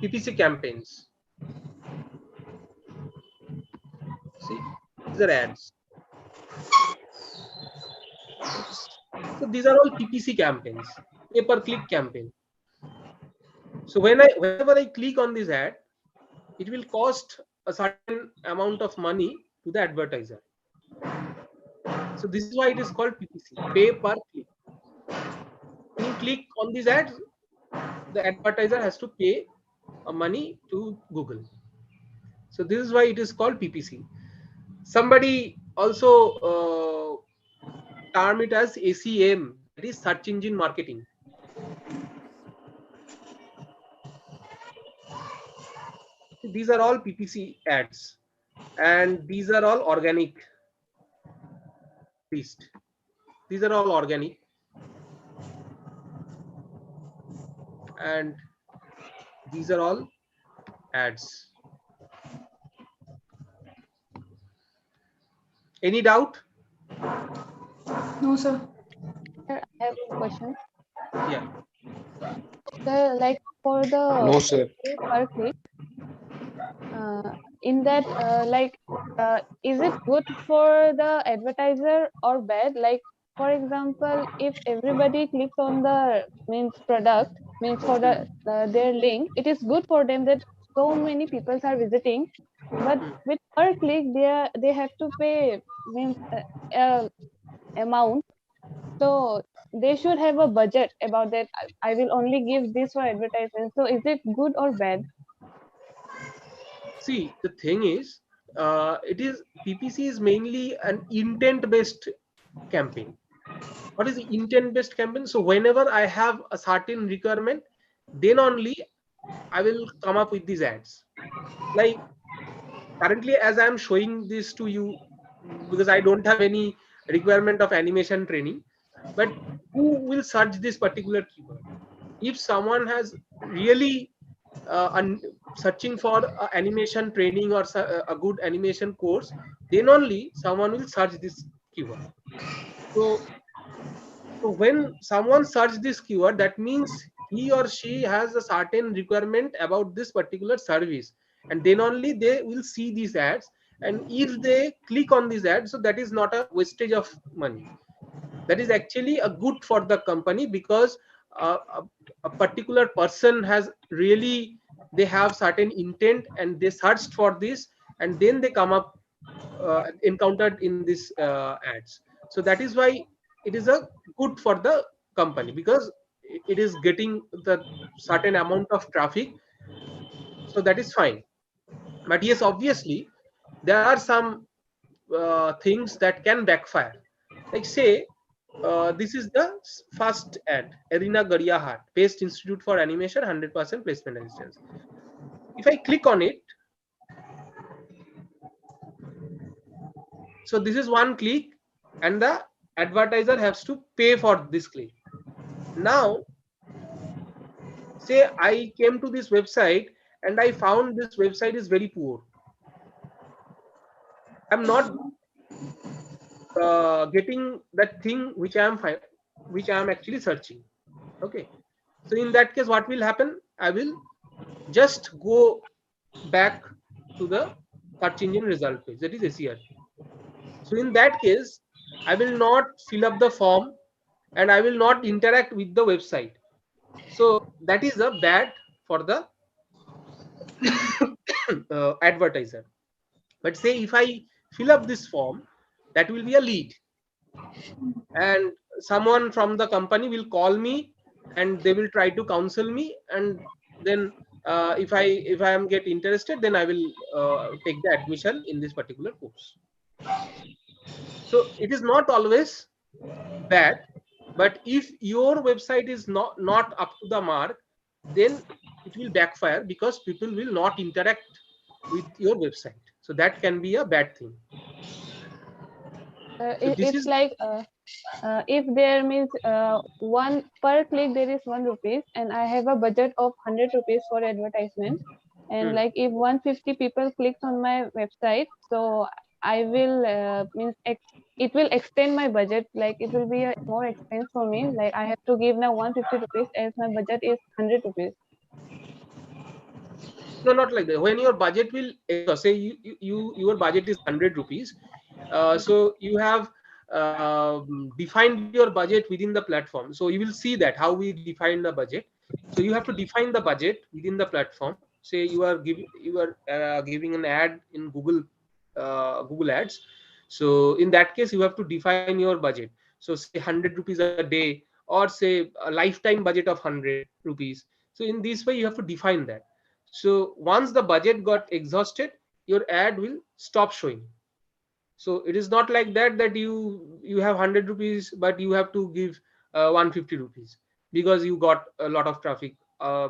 PPC campaigns. See, these are ads. So these are all PPC campaigns, pay per click campaign. So whenever I click on this ad, it will cost a certain amount of money to the advertiser. So this is why it is called PPC, pay per click. When you click on these ads, the advertiser has to pay money to Google. So this is why it is called PPC. Somebody also term it as ACM, that is search engine marketing. These are all PPC ads, and these are all organic based. These are all organic, and these are all ads. Any doubt? No, sir. Sir, I have a question. Yeah. Sir, like for the No, sir. pay per click, in that, is it good for the advertiser or bad? Like, for example, if everybody clicks on the means product means for the their link, it is good for them that so many people are visiting. But Hmm. with per click, they have to pay means amount. So they should have a budget about that. I will only give this for advertisement. So is it good or bad? See, the thing is, it is PPC is mainly an intent-based campaign. What is the intent-based campaign? So whenever I have a certain requirement, then only I will come up with these ads. Like currently, as I am showing this to you, because I don't have any requirement of animation training, but who will search this particular keyword? If someone has really searching for animation training or a good animation course, then only someone will search this keyword. So so when someone search this keyword, that means he or she has a certain requirement about this particular service, and then only they will see these ads. And if they click on these ads, so that is not a wastage of money. That is actually a good for the company, because a particular person has really, they have certain intent and they searched for this, and then they come up encountered in this ads. So that is why it is a good for the company, because it is getting the certain amount of traffic. So that is fine. But yes, obviously there are some things that can backfire. Like say, this is the first ad, Arena Gariyahar, Best Institute for Animation, 100% placement assistance. If I click on it, so this is one click, and the advertiser has to pay for this click. Now, say I came to this website and I found this website is very poor. I'm not getting that thing which I am actually searching. Okay. So in that case, what will happen? I will just go back to the search engine result page, that is SERP. So in that case, I will not fill up the form and I will not interact with the website. So that is a bad for the advertiser. But say if I fill up this form, that will be a lead, and someone from the company will call me and they will try to counsel me, and then if I am get interested, then I will take the admission in this particular course. So it is not always bad, but if your website is not up to the mark, then it will backfire, because people will not interact with your website. So that can be a bad thing. So this It's is like if there means one per click there is 1 rupees, and I have a budget of 100 rupees for advertisement, and like if 150 people clicks on my website, so I will it will extend my budget. Like it will be a more expense for me. Like I have to give now 150 rupees as my budget is 100 rupees. no, not like that. When your budget will say your budget is 100 rupees, so you have defined your budget within the platform. So you will see that how we define the budget. So you have to define the budget within the platform. Say you are giving an ad in Google Ads. So in that case, you have to define your budget. So say 100 rupees a day or say a lifetime budget of 100 rupees. So in this way you have to define that. So once the budget got exhausted, your ad will stop showing. So it is not like that you have 100 rupees but you have to give 150 rupees because you got a lot of traffic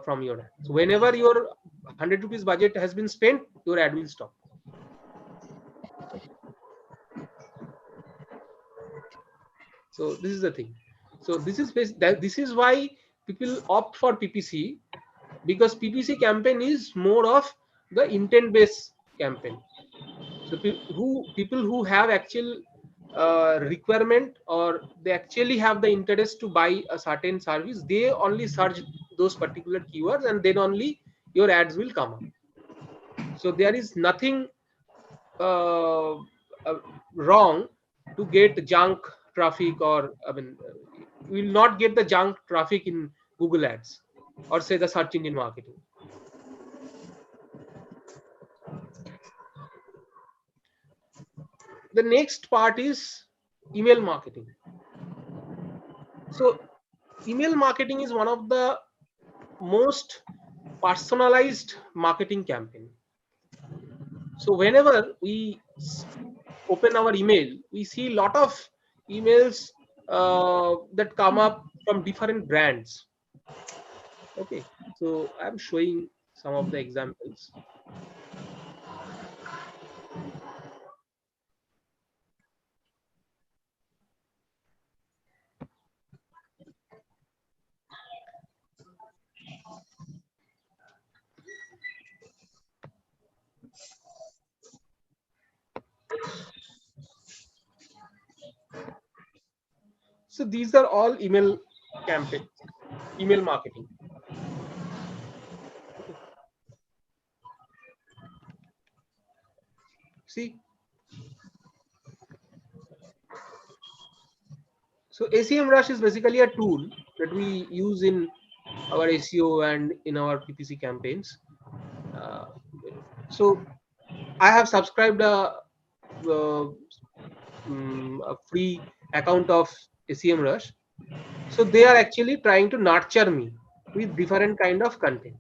from your ad. So whenever your 100 rupees budget has been spent, your ad will stop. So this is the thing. So this is why people opt for PPC, because PPC campaign is more of the intent based campaign. So people who have actual requirement, or they actually have the interest to buy a certain service, they only search those particular keywords, and then only your ads will come up. So there is nothing uh, wrong to get junk traffic, or I mean, you will not get the junk traffic in Google Ads or say the search engine marketing. The next part is email marketing. So email marketing is one of the most personalized marketing campaign. So whenever we open our email, we see a lot of emails that come up from different brands. Okay, so I'm showing some of the examples. So these are all email campaigns, email marketing. Okay. See, so ACM Rush is basically a tool that we use in our SEO and in our PPC campaigns. Uh, so I have subscribed a free account of ACM Rush. So they are actually trying to nurture me with different kind of content.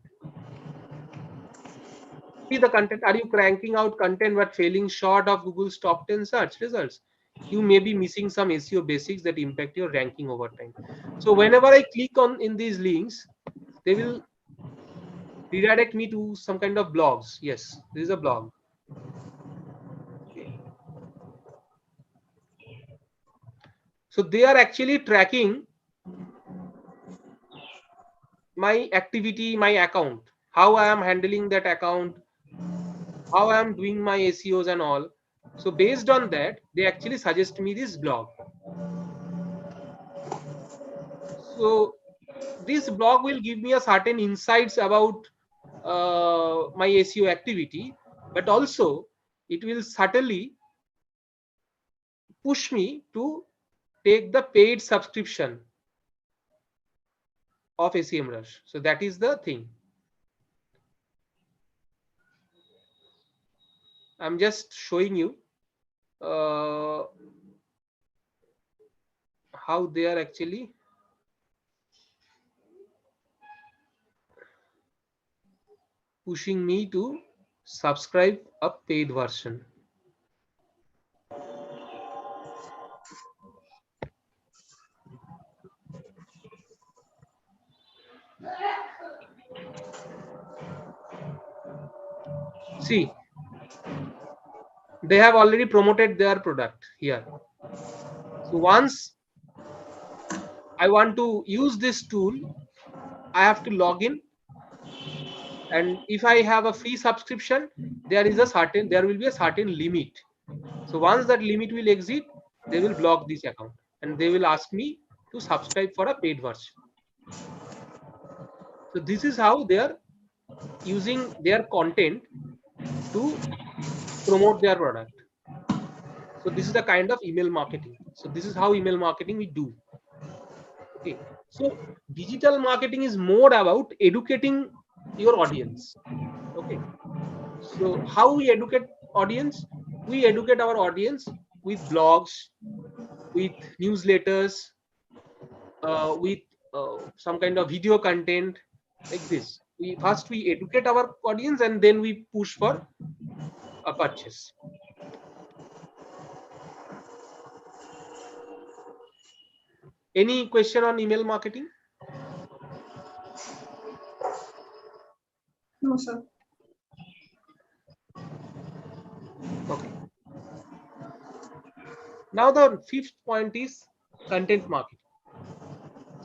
See the content. Are you cranking out content but failing short of Google's top 10 search results? You may be missing some SEO basics that impact your ranking over time. So whenever I click on in these links, they will redirect me to some kind of blogs. Yes, this is a blog. Okay. So they are actually tracking my activity, my account, how I am handling that account, how I am doing my SEOs and all. So based on that, they actually suggest me this blog. So this blog will give me a certain insights about my SEO activity, but also it will certainly push me to take the paid subscription of ACM Rush. So that is the thing. I'm just showing you how they are actually pushing me to subscribe a paid version. See, they have already promoted their product here. So once I want to use this tool, I have to log in, and if I have a free subscription, there will be a certain limit. So once that limit will exit, they will block this account and they will ask me to subscribe for a paid version. So this is how they are using their content to promote their product. So this is the kind of email marketing. So this is how email marketing we do. Okay. So digital marketing is more about educating your audience. Okay. So how we educate audience? We educate our audience with blogs, with newsletters, with some kind of video content like this. We educate our audience and then we push for a purchase. Any question on email marketing? No, sir. Okay. Now the fifth point is content marketing.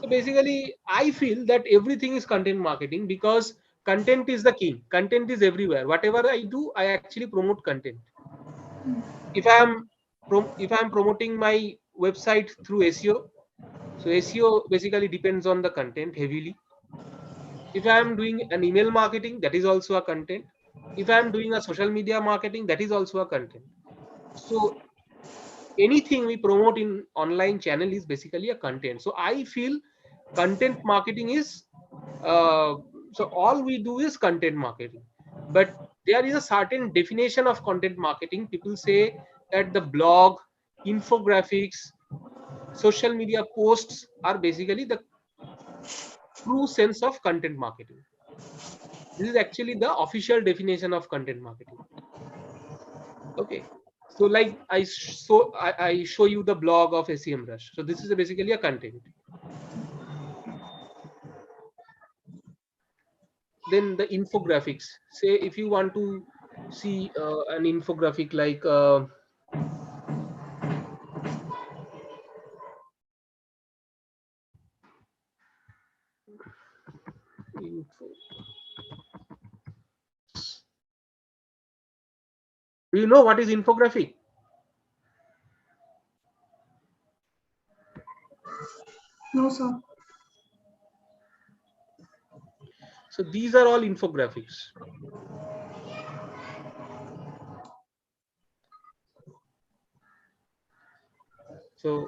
So basically, I feel that everything is content marketing because content is the king. Content is everywhere. Whatever I do, I actually promote content. If I'm promoting my website through SEO, so SEO basically depends on the content heavily. If I'm doing an email marketing, that is also a content. If I'm doing a social media marketing, that is also a content. So anything we promote in online channel is basically a content. So I feel content marketing is so all we do is content marketing, but there is a certain definition of content marketing. People say that the blog, infographics, social media posts are basically the true sense of content marketing. This is actually the official definition of content marketing. Okay, so like I show you the blog of SEMrush. So this is basically a content. Then the infographics. Say if you want to see an infographic like info. Do you know what is infographic? No, sir. So these are all infographics. So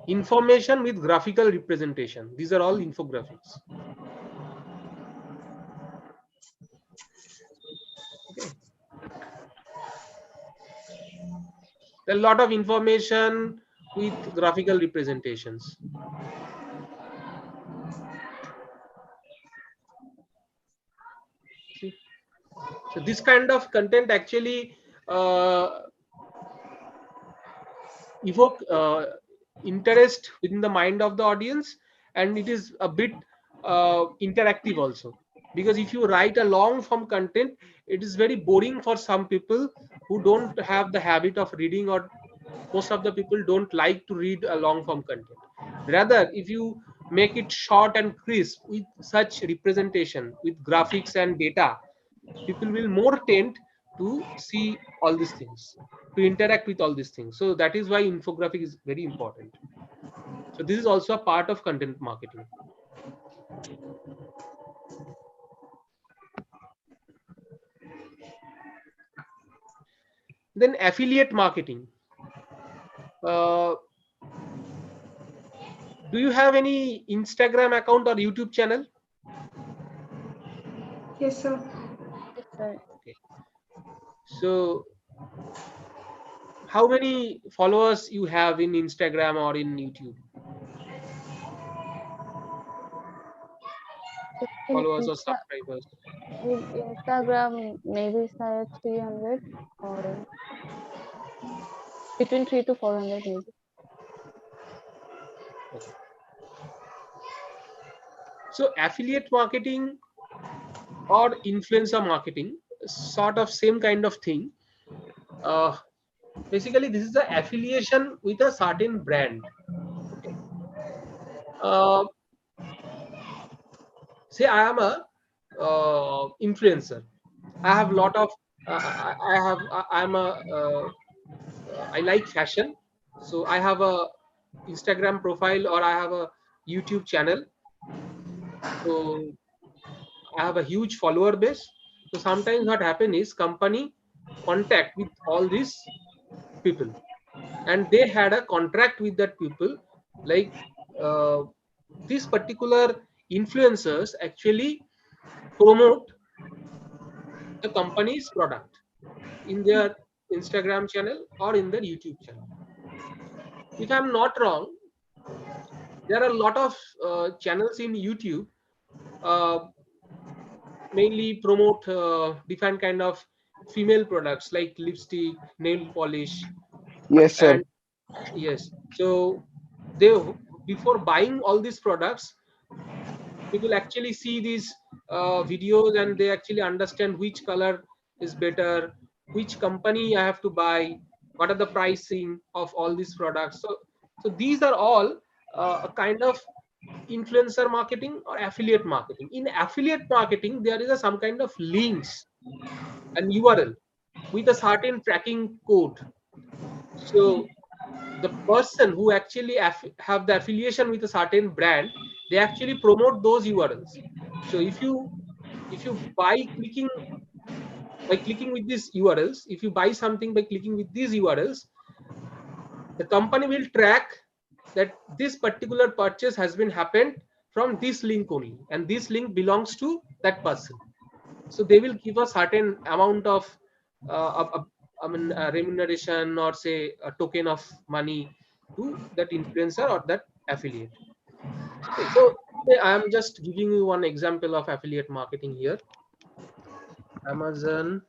information with graphical representation. These are all infographics. Okay. There are a lot of information with graphical representations. See? So this kind of content actually evoke interest within the mind of the audience, and it is a bit interactive also, because if you write a long form content, it is very boring for some people who don't have the habit of reading, or most of the people don't like to read a long form content. Rather, if you make it short and crisp with such representation with graphics and data, people will more tend to see all these things, to interact with all these things. So that is why infographic is very important. So this is also a part of content marketing. Then affiliate marketing. Do you have any Instagram account or YouTube channel? Yes, sir. Yes, sir. Okay. So how many followers you have in Instagram or in YouTube? In Followers or subscribers? Instagram, maybe say 300 or between 3 to 400 maybe. Okay. So affiliate marketing or influencer marketing, sort of same kind of thing. Basically, this is the affiliation with a certain brand. Okay. Uh, Say I am a influencer. I have lot of I'm a I like fashion, so I have a Instagram profile or I have a YouTube channel. So I have a huge follower base. So sometimes what happen is company contact with all these people, and they had a contract with that people, like uh, these particular influencers actually promote the company's product in their Instagram channel or in their YouTube channel. If I'm not wrong, there are a lot of channels in YouTube, uh, mainly promote different kind of female products like lipstick, nail polish, Yes, sir. and yes. So they, before buying all these products, people actually see these videos and they actually understand which color is better, which company I have to buy, what are the pricing of all these products. So these are all a kind of influencer marketing or affiliate marketing. In affiliate marketing, there is some kind of links and URL with a certain tracking code. So the person who actually have the affiliation with a certain brand, they actually promote those URLs. So if you by clicking with these URLs, if you buy something by clicking with these URLs, the company will track that this particular purchase has been happened from this link only, and this link belongs to that person. So they will give a certain amount of remuneration, or say a token of money to that influencer or that affiliate. Okay, so I am just giving you one example of affiliate marketing here. Amazon.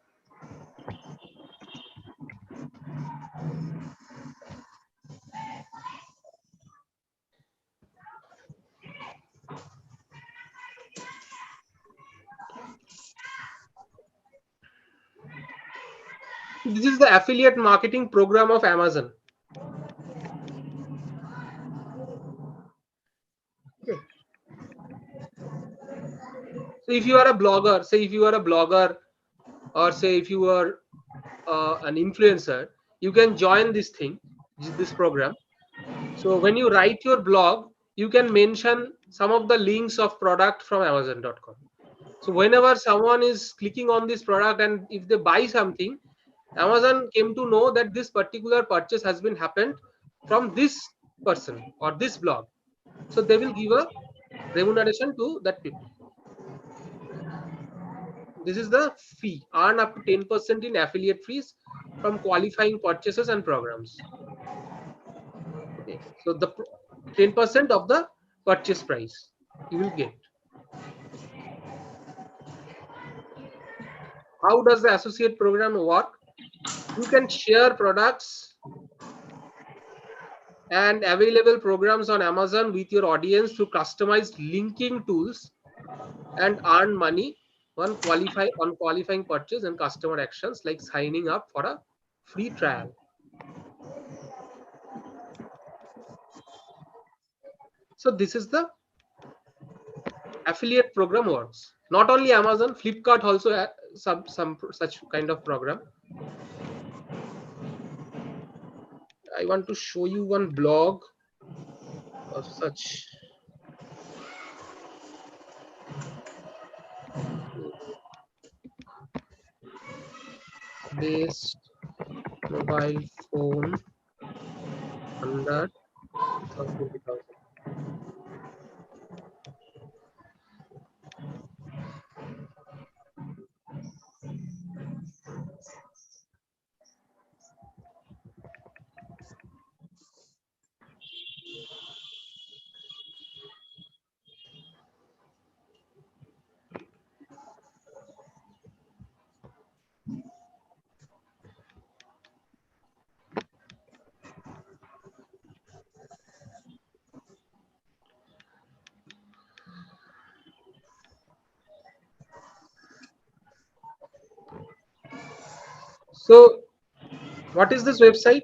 This is the affiliate marketing program of Amazon. Okay. So if you are a blogger, say if you are a blogger, or say if you are an influencer, you can join this thing, this program. So when you write your blog, you can mention some of the links of product from Amazon.com. So whenever someone is clicking on this product and if they buy something, Amazon came to know that this particular purchase has been happened from this person or this blog. So they will give a remuneration to that people. This is the fee. Earn up to 10% in affiliate fees from qualifying purchases and programs. Okay. So the 10% of the purchase price you will get. How does the associate program work? You can share products and available programs on Amazon with your audience through customized linking tools and earn money on qualifying purchase and customer actions like signing up for a free trial. So this is the affiliate program works. Not only Amazon, Flipkart also has some such kind of program. I want to show you one blog of such. Best mobile phone under 20,000. So what is this website?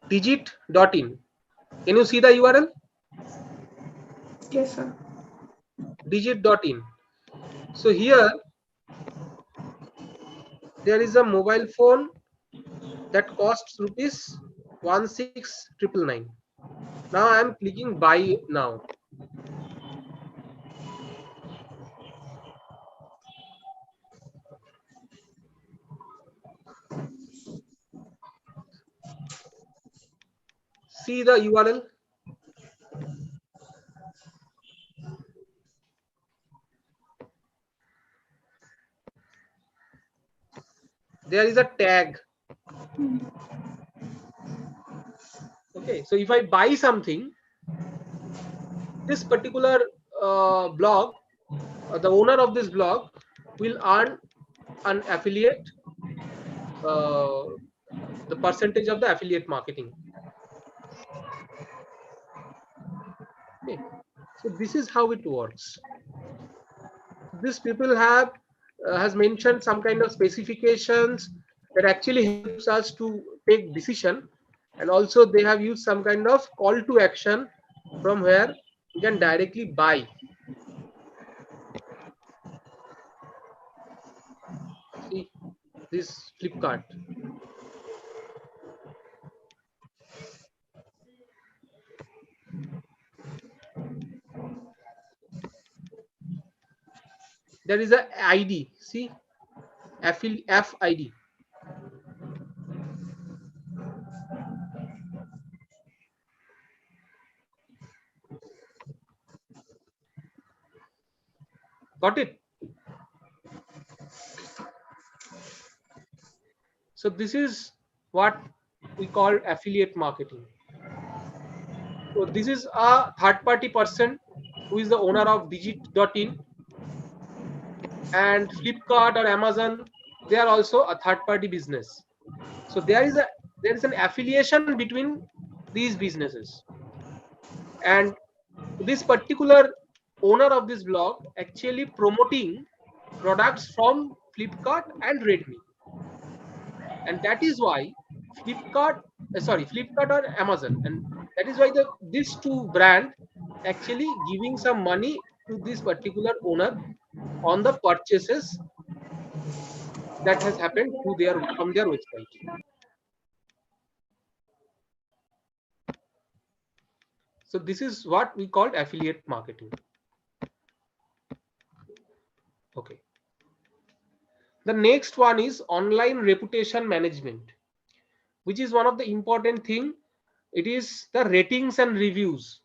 Digit.in. Can you see the URL? Yes, sir. Digit.in. So here there is a mobile phone that costs rupees 16,999. Now I am clicking buy now. See the URL. There is a tag. Okay, so if I buy something, this particular blog, the owner of this blog will earn an affiliate, uh, the percentage of the affiliate marketing. Okay. So this is how it works. These people have has mentioned some kind of specifications that actually helps us to take decision, and also they have used some kind of call to action from where we can directly buy. See this Flipkart. There is a ID. See, FID. Got it? So this is what we call affiliate marketing. So this is a third party person who is the owner of digit.in, and Flipkart or Amazon, they are also a third party business. So there is an affiliation between these businesses, and this particular owner of this blog actually promoting products from Flipkart and Redmi, and that is why Flipkart or Amazon, and that is why these two brand actually giving some money to this particular owner on the purchases that has happened from their website. So this is what we call affiliate marketing. Okay. The next one is online reputation management, which is one of the important thing. It is the ratings and reviews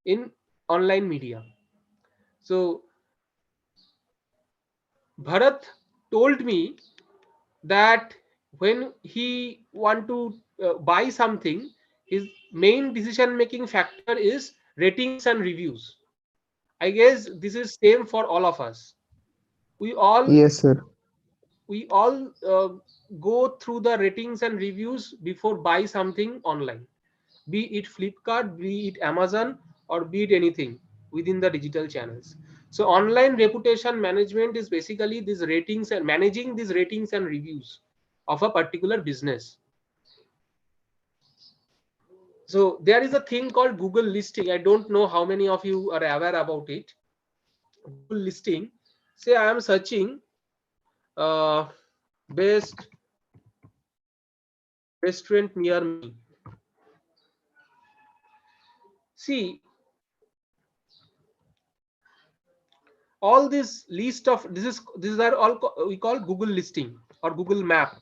in online media. So Bharat told me that when he want to buy something, his main decision making factor is ratings and reviews. I guess this is same for all of us. We all Yes, sir. we all go through the ratings and reviews before buy something online, be it Flipkart, be it Amazon, or be it anything within the digital channels. So online reputation management is basically these ratings and managing these ratings and reviews of a particular business. So there is a thing called Google listing. I don't know how many of you are aware about it. Google listing. Say I am searching uh, best restaurant near me. See, all this list of these are all we call Google listing or Google Map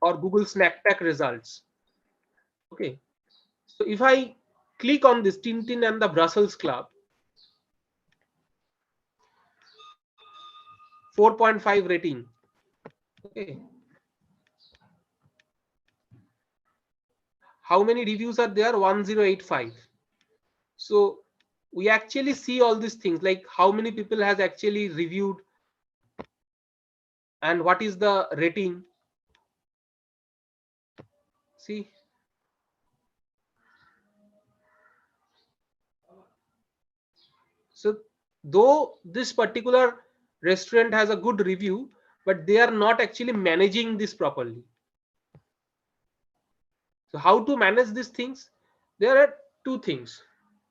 or Google Snack Pack results. Okay, so if I click on this Tintin and the Brussels Club, 4.5 rating. Okay, how many reviews are there? 1085. So we actually see all these things, like how many people has actually reviewed and what is the rating. See, so though this particular restaurant has a good review, but they are not actually managing this properly. So how to manage these things? There are two things.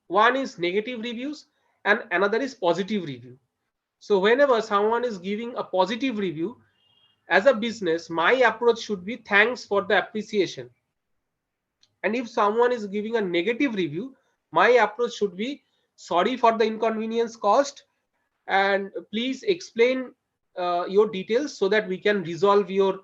One is negative reviews and another is positive review. So whenever someone is giving a positive review, as a business, my approach should be thanks for the appreciation. And if someone is giving a negative review, my approach should be sorry for the inconvenience caused, and please explain your details so that we can resolve your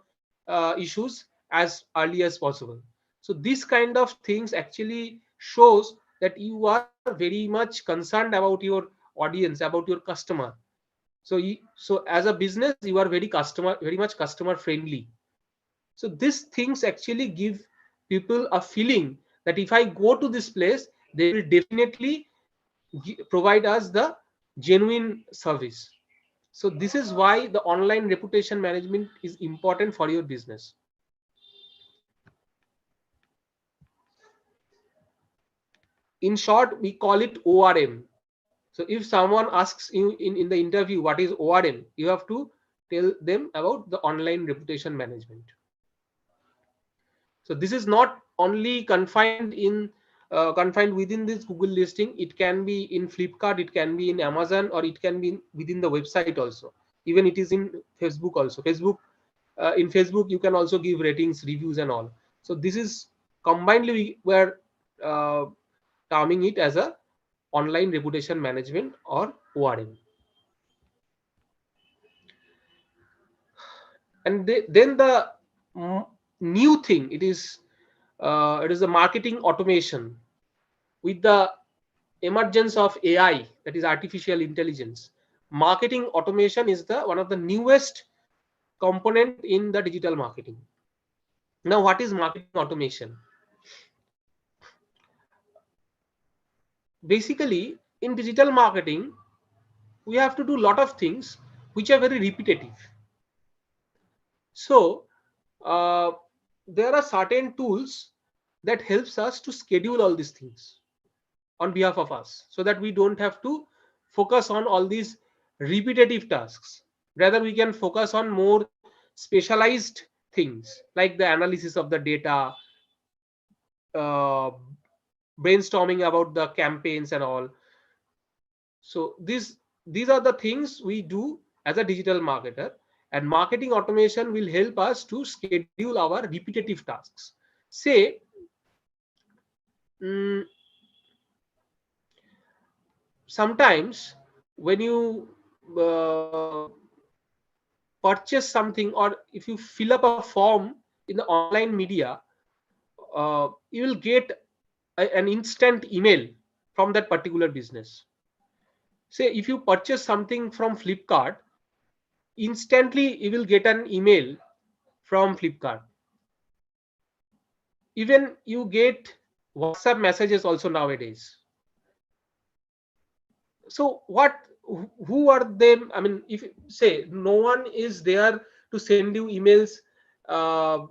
issues as early as possible. So this kind of things actually shows that you are very much concerned about your audience, about your customer. So as a business, you are very much customer friendly. So these things actually give people a feeling that if I go to this place, they will definitely provide us the genuine service. So this is why the online reputation management is important for your business. In short, we call it ORM. So if someone asks you in the interview what is ORM, you have to tell them about the online reputation management. So this is not only confined within this Google listing. It can be in Flipkart, it can be in Amazon, or it can be within the website also. Even it is in Facebook also. In Facebook you can also give ratings, reviews, and all. So this is combinedly we are uh, terming it as a online reputation management or ORM. And then the mm, new thing, it is the marketing automation. With the emergence of AI, that is artificial intelligence, marketing automation is the one of the newest component in the digital marketing. Now, what is marketing automation? Basically, in digital marketing, we have to do a lot of things which are very repetitive. So, uh, there are certain tools that helps us to schedule all these things on behalf of us, so that we don't have to focus on all these repetitive tasks. Rather, we can focus on more specialized things like the analysis of the data, uh, brainstorming about the campaigns and all. So these are the things we do as a digital marketer, and marketing automation will help us to schedule our repetitive tasks. Say, mm, sometimes when you purchase something, or if you fill up a form in the online media, you will get an instant email from that particular business. Say if you purchase something from Flipkart, instantly you will get an email from Flipkart. Even you get WhatsApp messages also nowadays. So who are them? I mean, if say no one is there to send you emails uh,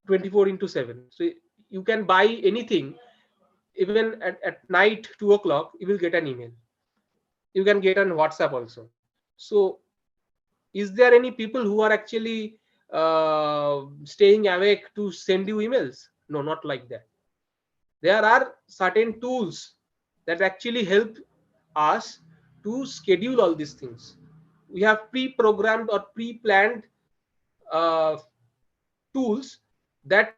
24 into 7, so you can buy anything. Even at night 2 o'clock you will get an email. You can get on WhatsApp also. So is there any people who are actually staying awake to send you emails? No, not like that. There are certain tools that actually help us to schedule all these things. We have pre-programmed or pre-planned uh, tools that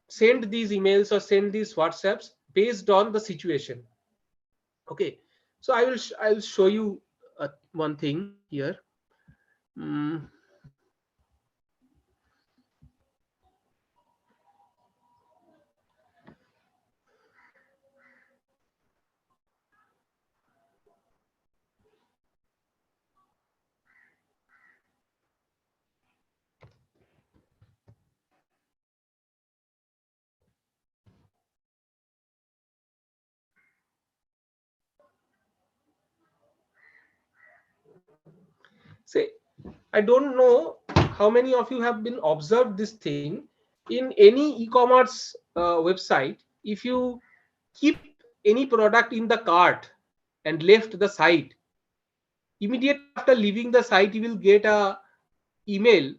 send these emails or send these WhatsApps based on the situation. Okay, so I'll show you one thing here. Mm, Say, I don't know how many of you have been observed this thing in any e-commerce website. If you keep any product in the cart and left the site, immediately after leaving the site, you will get a email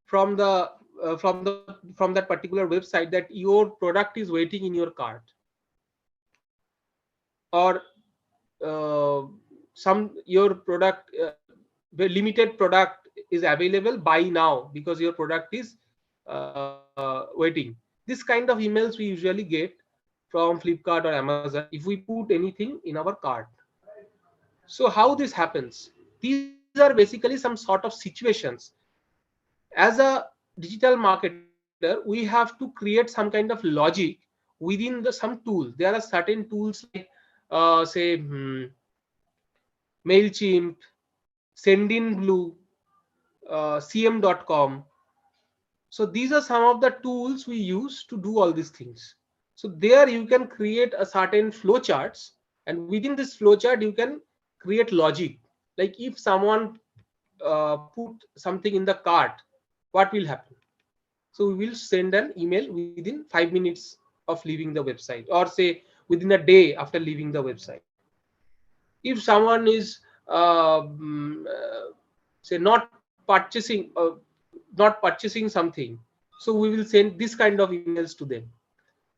from the from that particular website that your product is waiting in your cart, or uh, some your product the limited product is available, buy now because your product is waiting. This kind of emails we usually get from Flipkart or Amazon if we put anything in our cart. So how this happens? These are basically some sort of situations. As a digital marketer, we have to create some kind of logic within some tools. There are certain tools like say MailChimp, Sendinblue, cm.com. So these are some of the tools we use to do all these things. So there you can create a certain flow charts, and within this flow chart you can create logic. Like if someone put something in the cart, what will happen? So we will send an email within 5 minutes of leaving the website, or say within a day after leaving the website. If someone is say not purchasing something, so we will send this kind of emails to them.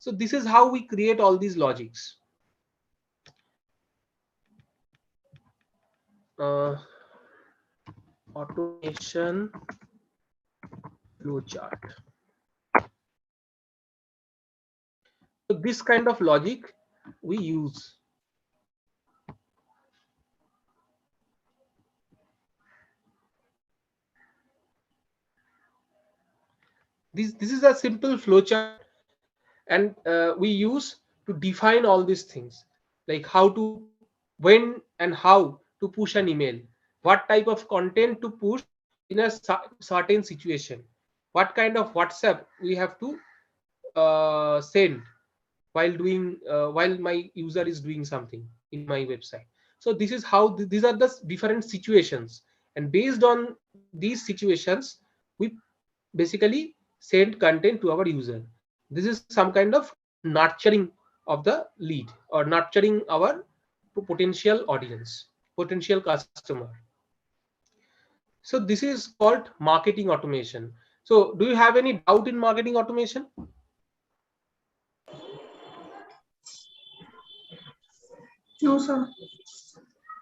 So this is how we create all these logics. uh, Automation flowchart. So this kind of logic we use. This is a simple flowchart, and we use to define all these things, like how to, when and how to push an email, what type of content to push in a certain situation, what kind of WhatsApp we have to send while my user is doing something in my website. So this is how these are the different situations, and based on these situations we basically send content to our user. This is some kind of nurturing of the lead, or nurturing our potential audience, potential customer. So this is called marketing automation. So do you have any doubt in marketing automation? No, sir.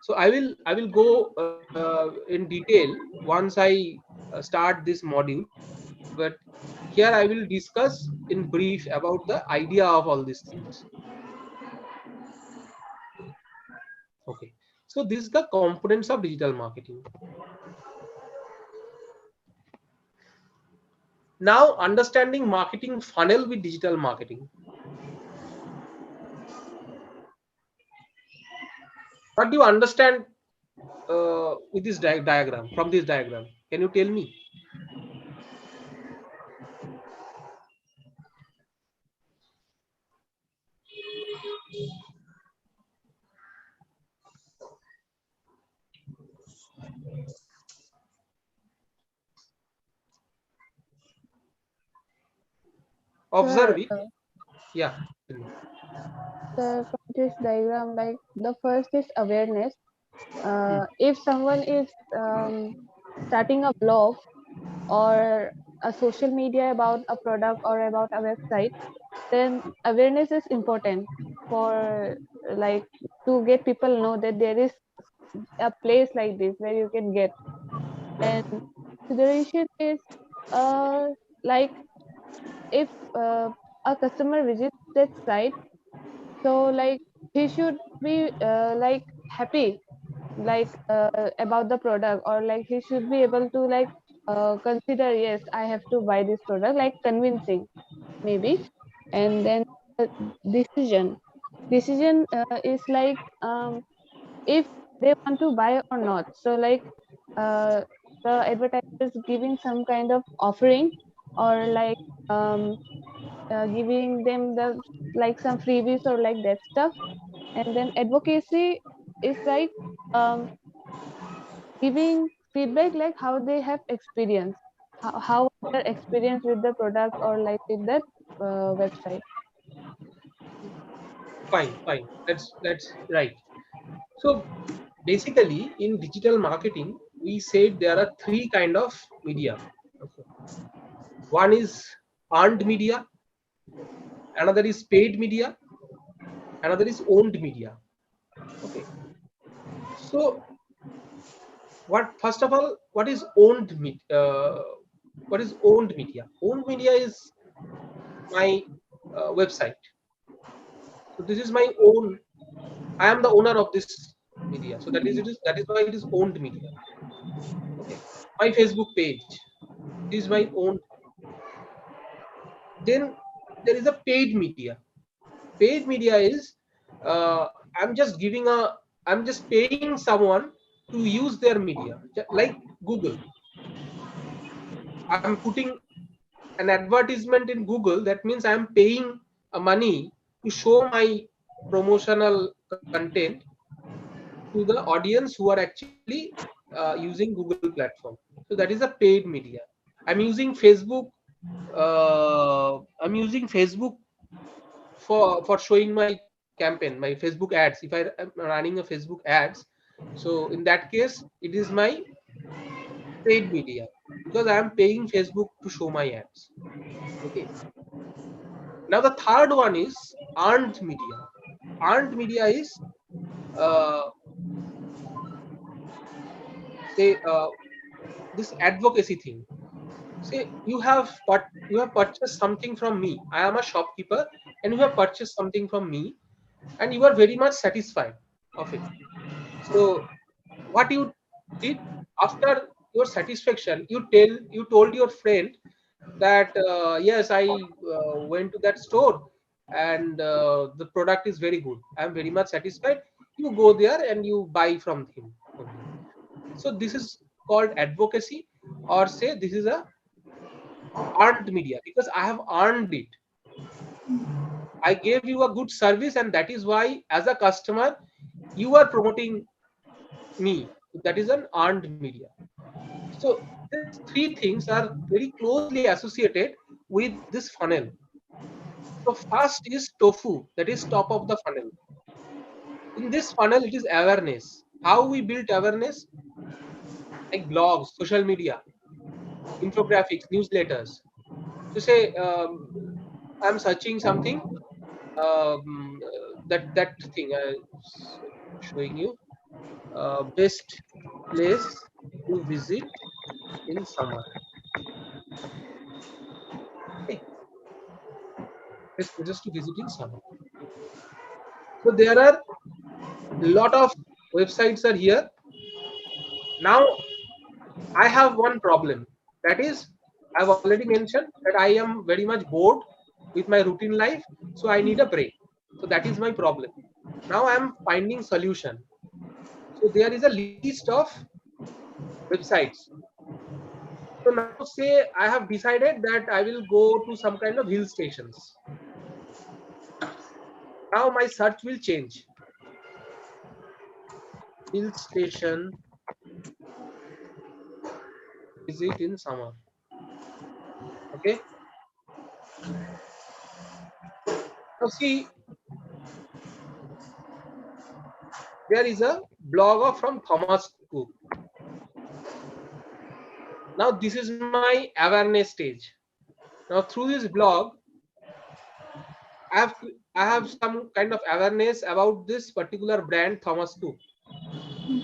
So I will go in detail once I start this module, but here I will discuss in brief about the idea of all these things. Okay, so this is the components of digital marketing. Now understanding marketing funnel with digital marketing. What do you understand with this diagram, from this diagram? Can you tell me? Observe Sir, it. Yeah. sir, from this diagram, like the first is awareness. Hmm. If someone is starting a blog or a social media about a product or about a website, then awareness is important for like to get people know that there is a place like this where you can get. And consideration is uh like if a customer visits that site, so like he should be like happy, like about the product, or like he should be able to like consider, yes, I have to buy this product, like convincing maybe. And then uh, decision is like if they want to buy or not. So like uh, the advertiser is giving some kind of offering, or like um, giving them the like some freebies or like that stuff. And then advocacy is like um, giving feedback, like how they have experience, how their experience with the product or like with that website. Fine. That's right. So basically, in digital marketing, we said there are three kind of media. Okay. One is earned media, another is paid media, another is owned media. Okay. So what, first of all, what is owned media? What is owned media? Owned media is my website. So this is my own. I am the owner of this media. So that is it is that is why it is owned media. Okay. My Facebook page is my own. Then there is a paid media. Paid media is uh, I'm just giving a I'm just paying someone to use their media, like Google. I'm putting an advertisement in Google. That means I'm paying money to show my promotional content to the audience who are actually using Google platform. So that is a paid media. I'm using Facebook. I'm using Facebook for showing my campaign, my Facebook ads. If I am running a Facebook ads, so in that case, it is my paid media because I am paying Facebook to show my ads. Okay. Now the third one is earned media. Earned media is uh, say this advocacy thing. Say you have purchased something from me. I am a shopkeeper, and you have purchased something from me, and you are very much satisfied of it. So what you did after your satisfaction, you told your friend that yes, I went to that store and the product is very good. I am very much satisfied. You go there and you buy from him only. So this is called advocacy, or say this is a earned media because I have earned it. I gave you a good service, and that is why, as a customer, you are promoting me. That is an earned media. So these three things are very closely associated with this funnel. So first is tofu, that is top of the funnel. In this funnel, it is awareness. How we build awareness? Like blogs, social media, infographics, newsletters. So say I'm searching something, that thing showing you best place to visit in summer. Okay, best places to visit in summer. So there are lot of websites are here. Now I have one problem. That is, I've already mentioned that I am very much bored with my routine life, so I need a break. So that is my problem. Now I am finding solution. So there is a list of websites. So now say I have decided that I will go to some kind of hill stations. Now my search will change. Hill station visit in summer. Okay. Now see, there is a blogger from Thomas Cook. Now this is my awareness stage. Now through this blog, I have I have some kind of awareness about this particular brand Thomas Cook.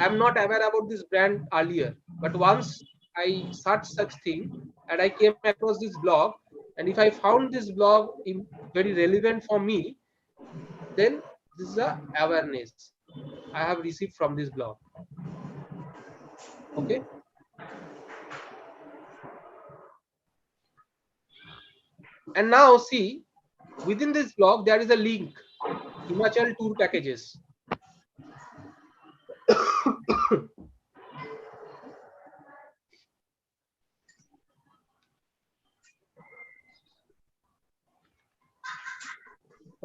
I am not aware about this brand earlier, but once I searched such thing and I came across this blog, and if I found this blog very relevant for me, then this is a awareness I have received from this blog. Okay. And now see, within this blog there is a link, Himachal tour packages.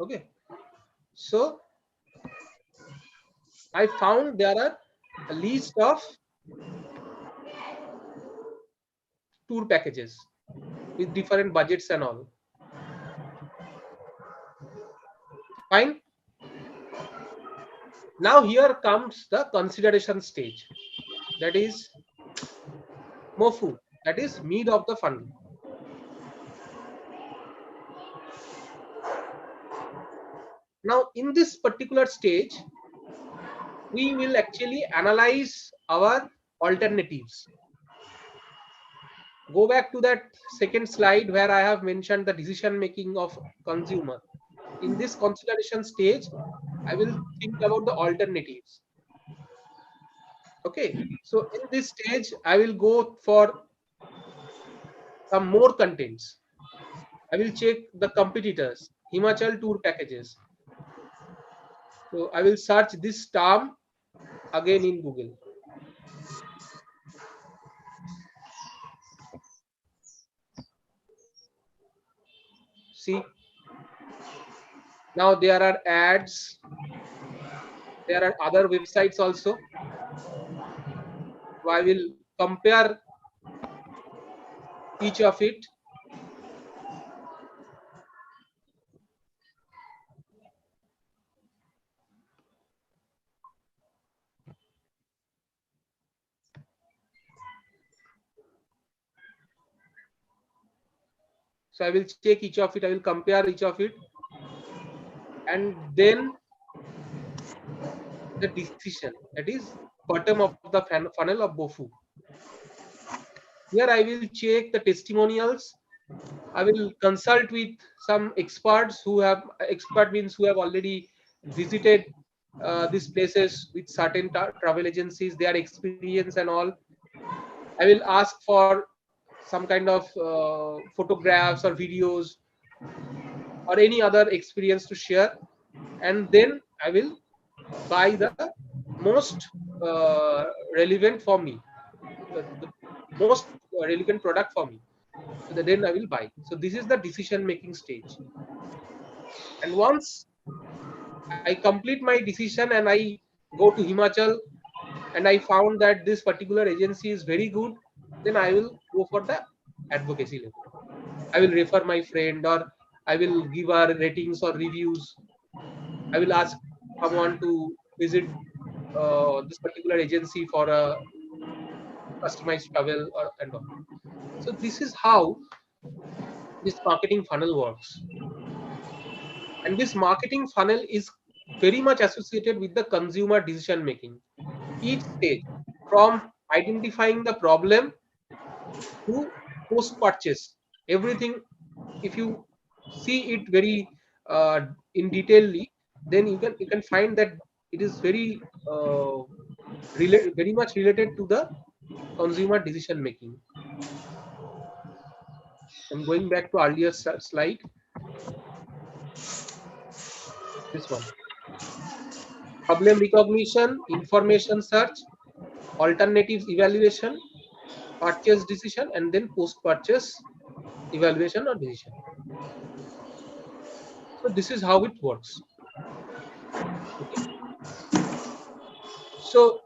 Okay. So I found there are a list of tour packages with different budgets and all. Fine. Now here comes the consideration stage. That is MOFU. That is mid of the funnel. Now in this particular stage, we will actually analyze our alternatives. Go back to that second slide where I have mentioned the decision making of consumer. In this consideration stage, I will think about the alternatives. Okay, so in this stage, I will go for some more contents. I will check the competitors, Himachal tour packages. So I will search this term again in Google. See, Now there are ads, there are other websites also. So I will compare each of it. So I will check each of it, I will compare each of it, and then the decision, that is bottom of the funnel of Bofu. Here I will check the testimonials. I will consult with some experts who have, expert means who have already visited these places with certain travel agencies, their experience and all. I will ask for some kind of photographs or videos or any other experience to share, and then I will buy the most relevant for me, the most relevant product for me. So that then I will buy. So this is the decision making stage. And once I complete my decision and I go to Himachal and I found that this particular agency is very good, then I will go for the advocacy level. I will refer my friend, or I will give her ratings or reviews. I will ask someone to visit this particular agency for a customized travel or and all. So this is how this marketing funnel works. And this marketing funnel is very much associated with the consumer decision making. Each stage, from identifying the problem to post purchase, everything, if you see it very in detailly, then you can find that it is very very much related to the consumer decision making. I'm going back to earlier slide, this one. Problem recognition, information search, alternatives evaluation, purchase decision, and then post purchase evaluation or decision. So this is how it works. Okay. So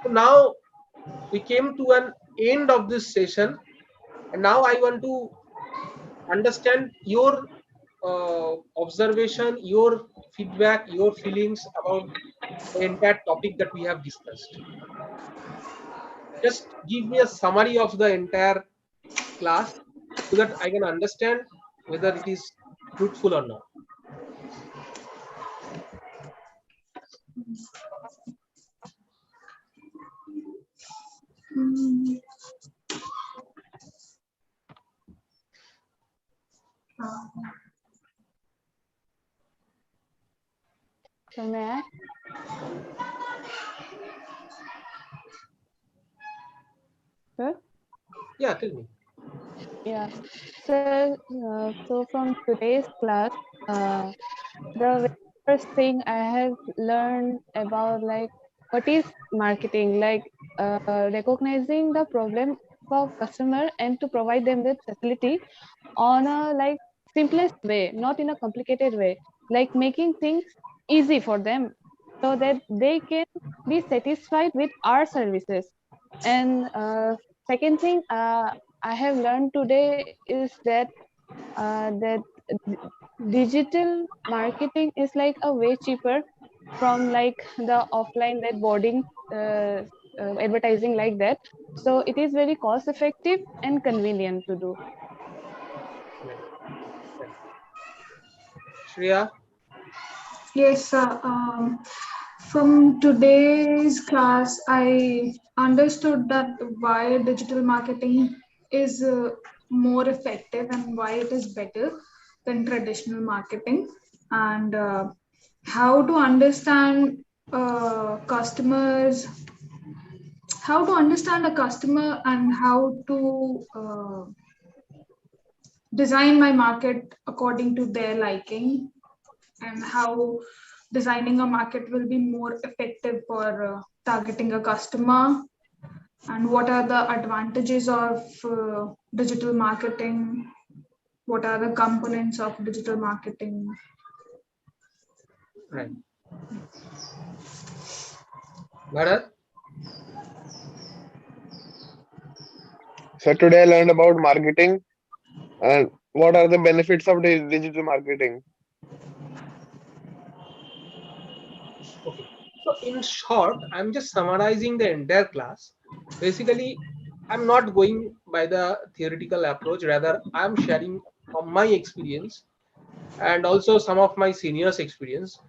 now we came to an end of this session, and now I want to understand your observation, your feedback, your feelings about the entire topic that we have discussed. Just give me a summary of the entire class so that I can understand whether it is fruitful or not. So may I? Sir? Yeah, tell me. Yeah. So from today's class, the very first thing I have learned about like what is marketing, like recognizing the problem of customer and to provide them with facility on a like simplest way, not in a complicated way, like making things easy for them so that they can be satisfied with our services. And second thing I have learned today is that digital marketing is like a way cheaper from like the offline that boarding advertising like that. So it is very cost effective and convenient to do. Right. Right. Shreya? Yes, from today's class, I understood that why digital marketing is more effective and why it is better than traditional marketing, and how to understand customers, how to understand a customer, and how to design my market according to their liking, and how designing a market will be more effective for targeting a customer, and what are the advantages of digital marketing, what are the components of digital marketing, Right. Bharat? So today I learned about marketing and what are the benefits of digital marketing. Okay. So in short, I'm just summarizing the entire class. Basically, I'm not going by the theoretical approach. Rather, I'm sharing from my experience and also some of my seniors' experience.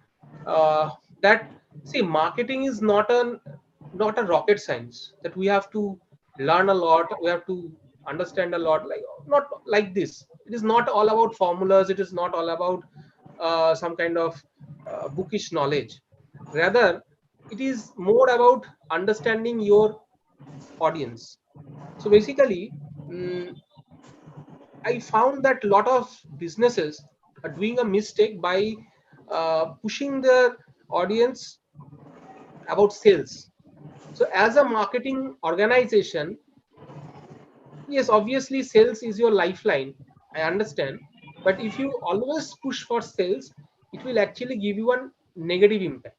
That see, marketing is not a rocket science that we have to learn a lot. We have to understand a lot. Like not like this. It is not all about formulas. It is not all about some kind of bookish knowledge. Rather, it is more about understanding your audience. So basically, mm, I found that a lot of businesses are doing a mistake by pushing their audience about sales. So as a marketing organization, yes, obviously sales is your lifeline. I understand. But if you always push for sales, it will actually give you a negative impact.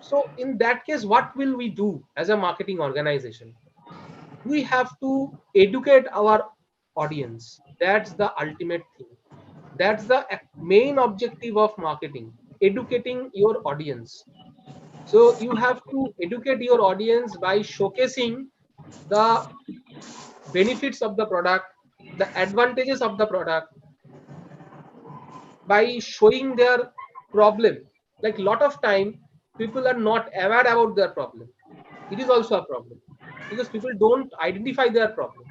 So in that case, what will we do as a marketing organization? We have to educate our audience. That's the ultimate thing. That's the main objective of marketing, educating your audience. So you have to educate your audience by showcasing the benefits of the product, the advantages of the product, by showing their problem. Like lot of time people are not aware about their problem. It is also a problem because people don't identify their problem.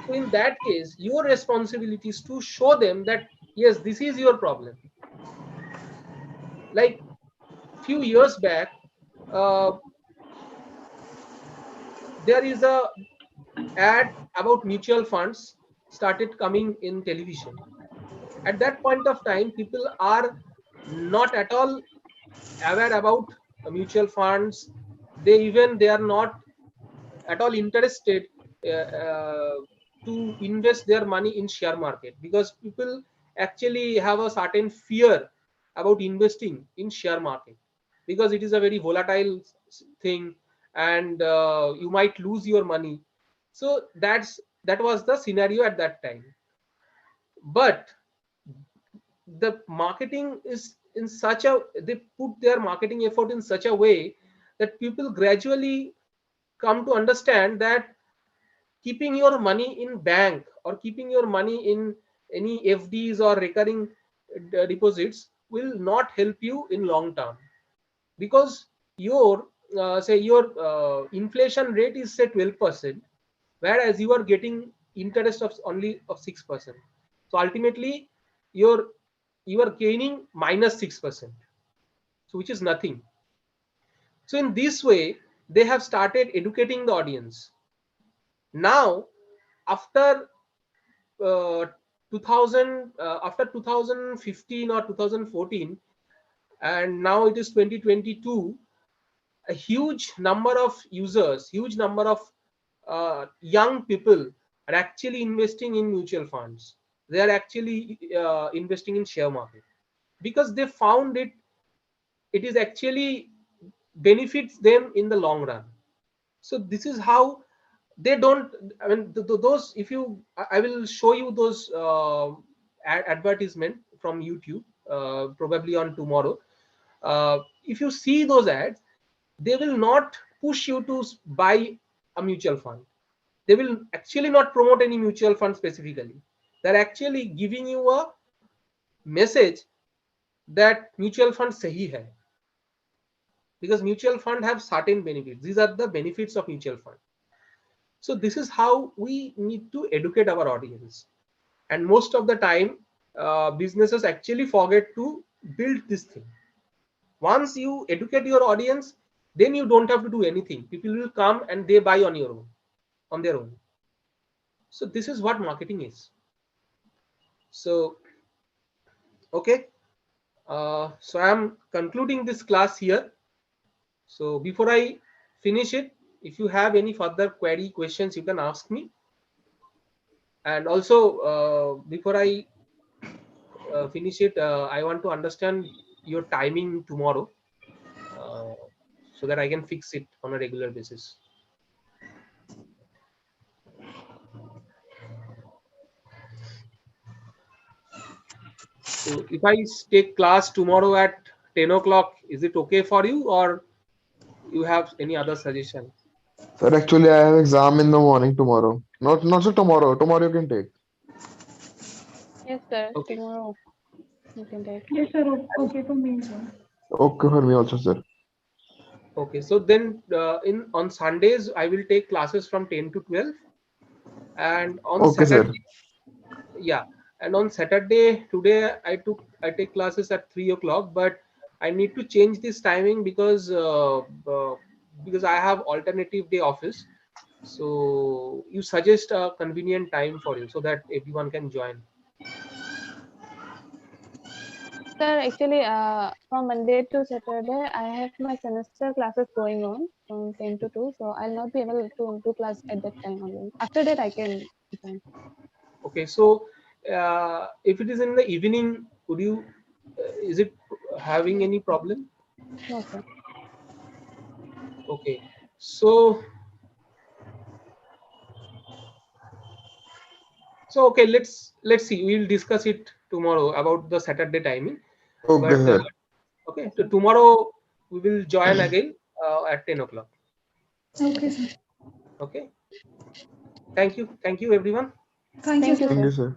So in that case, your responsibility is to show them that yes, this is your problem. Like few years back, uh, there is a ad about mutual funds started coming in television. At that point of time, people are not at all aware about mutual funds. They are not at all interested to invest their money in share market because people actually have a certain fear about investing in share market because it is a very volatile thing and you might lose your money. So that was the scenario at that time. But the marketing is in such a, they put their marketing effort in such a way that people gradually come to understand that keeping your money in bank or keeping your money in any FDs or recurring deposits will not help you in long term because your say your inflation rate is say 12%, whereas you are getting interest of only of 6%. So ultimately your you are gaining minus 6%, so which is nothing. So in this way they have started educating the audience. Now after 2000 after 2015 or 2014 and now it is 2022, a huge number of users, huge number of young people are actually investing in mutual funds. They are actually investing in share market because they found it is actually benefits them in the long run. So this is how they don't, I mean those, if you, I will show you those advertisement from YouTube probably on tomorrow. If you see those ads, they will not push you to buy a mutual fund. They will actually not promote any mutual fund specifically. They're actually giving you a message that mutual fund sahi hai, because mutual fund have certain benefits. These are the benefits of mutual fund. So this is how we need to educate our audience. And most of the time, businesses actually forget to build this thing. Once you educate your audience, then you don't have to do anything. People will come and they buy on your own, on their own. So this is what marketing is. So okay, so I'm concluding this class here. So before I finish it, if you have any further query questions, you can ask me. And also before I finish it, I want to understand your timing tomorrow, so that I can fix it on a regular basis. So if I take class tomorrow at 10 o'clock, is it okay for you, or you have any other suggestion? Sir, actually, I have exam in the morning tomorrow. Not so tomorrow. Tomorrow you can take. Yes, sir. Okay. Tomorrow you can take. Yes, sir. Okay for me, sir. Okay for me also, sir. Okay. So then, on Sundays I will take classes from 10 to 12, and on Okay, sir. Saturday, yeah, and on Saturday today I take classes at 3 o'clock, but I need to change this timing because I have alternative day office. So you suggest a convenient time for you so that everyone can join. Sir, actually, from Monday to Saturday, I have my semester classes going on from 10 to 2, so I'll not be able to do class at that time only. After that, I can join. Okay, so if it is in the evening, would you? Is it having any problem? No, sir. Okay, so okay, let's see. We'll discuss it tomorrow about the Saturday timing. Okay, But sir. okay, so tomorrow we will join again at 10 o'clock. Okay, sir. Okay, thank you everyone. Thank you, Thank you, sir. Thank sir. you, sir.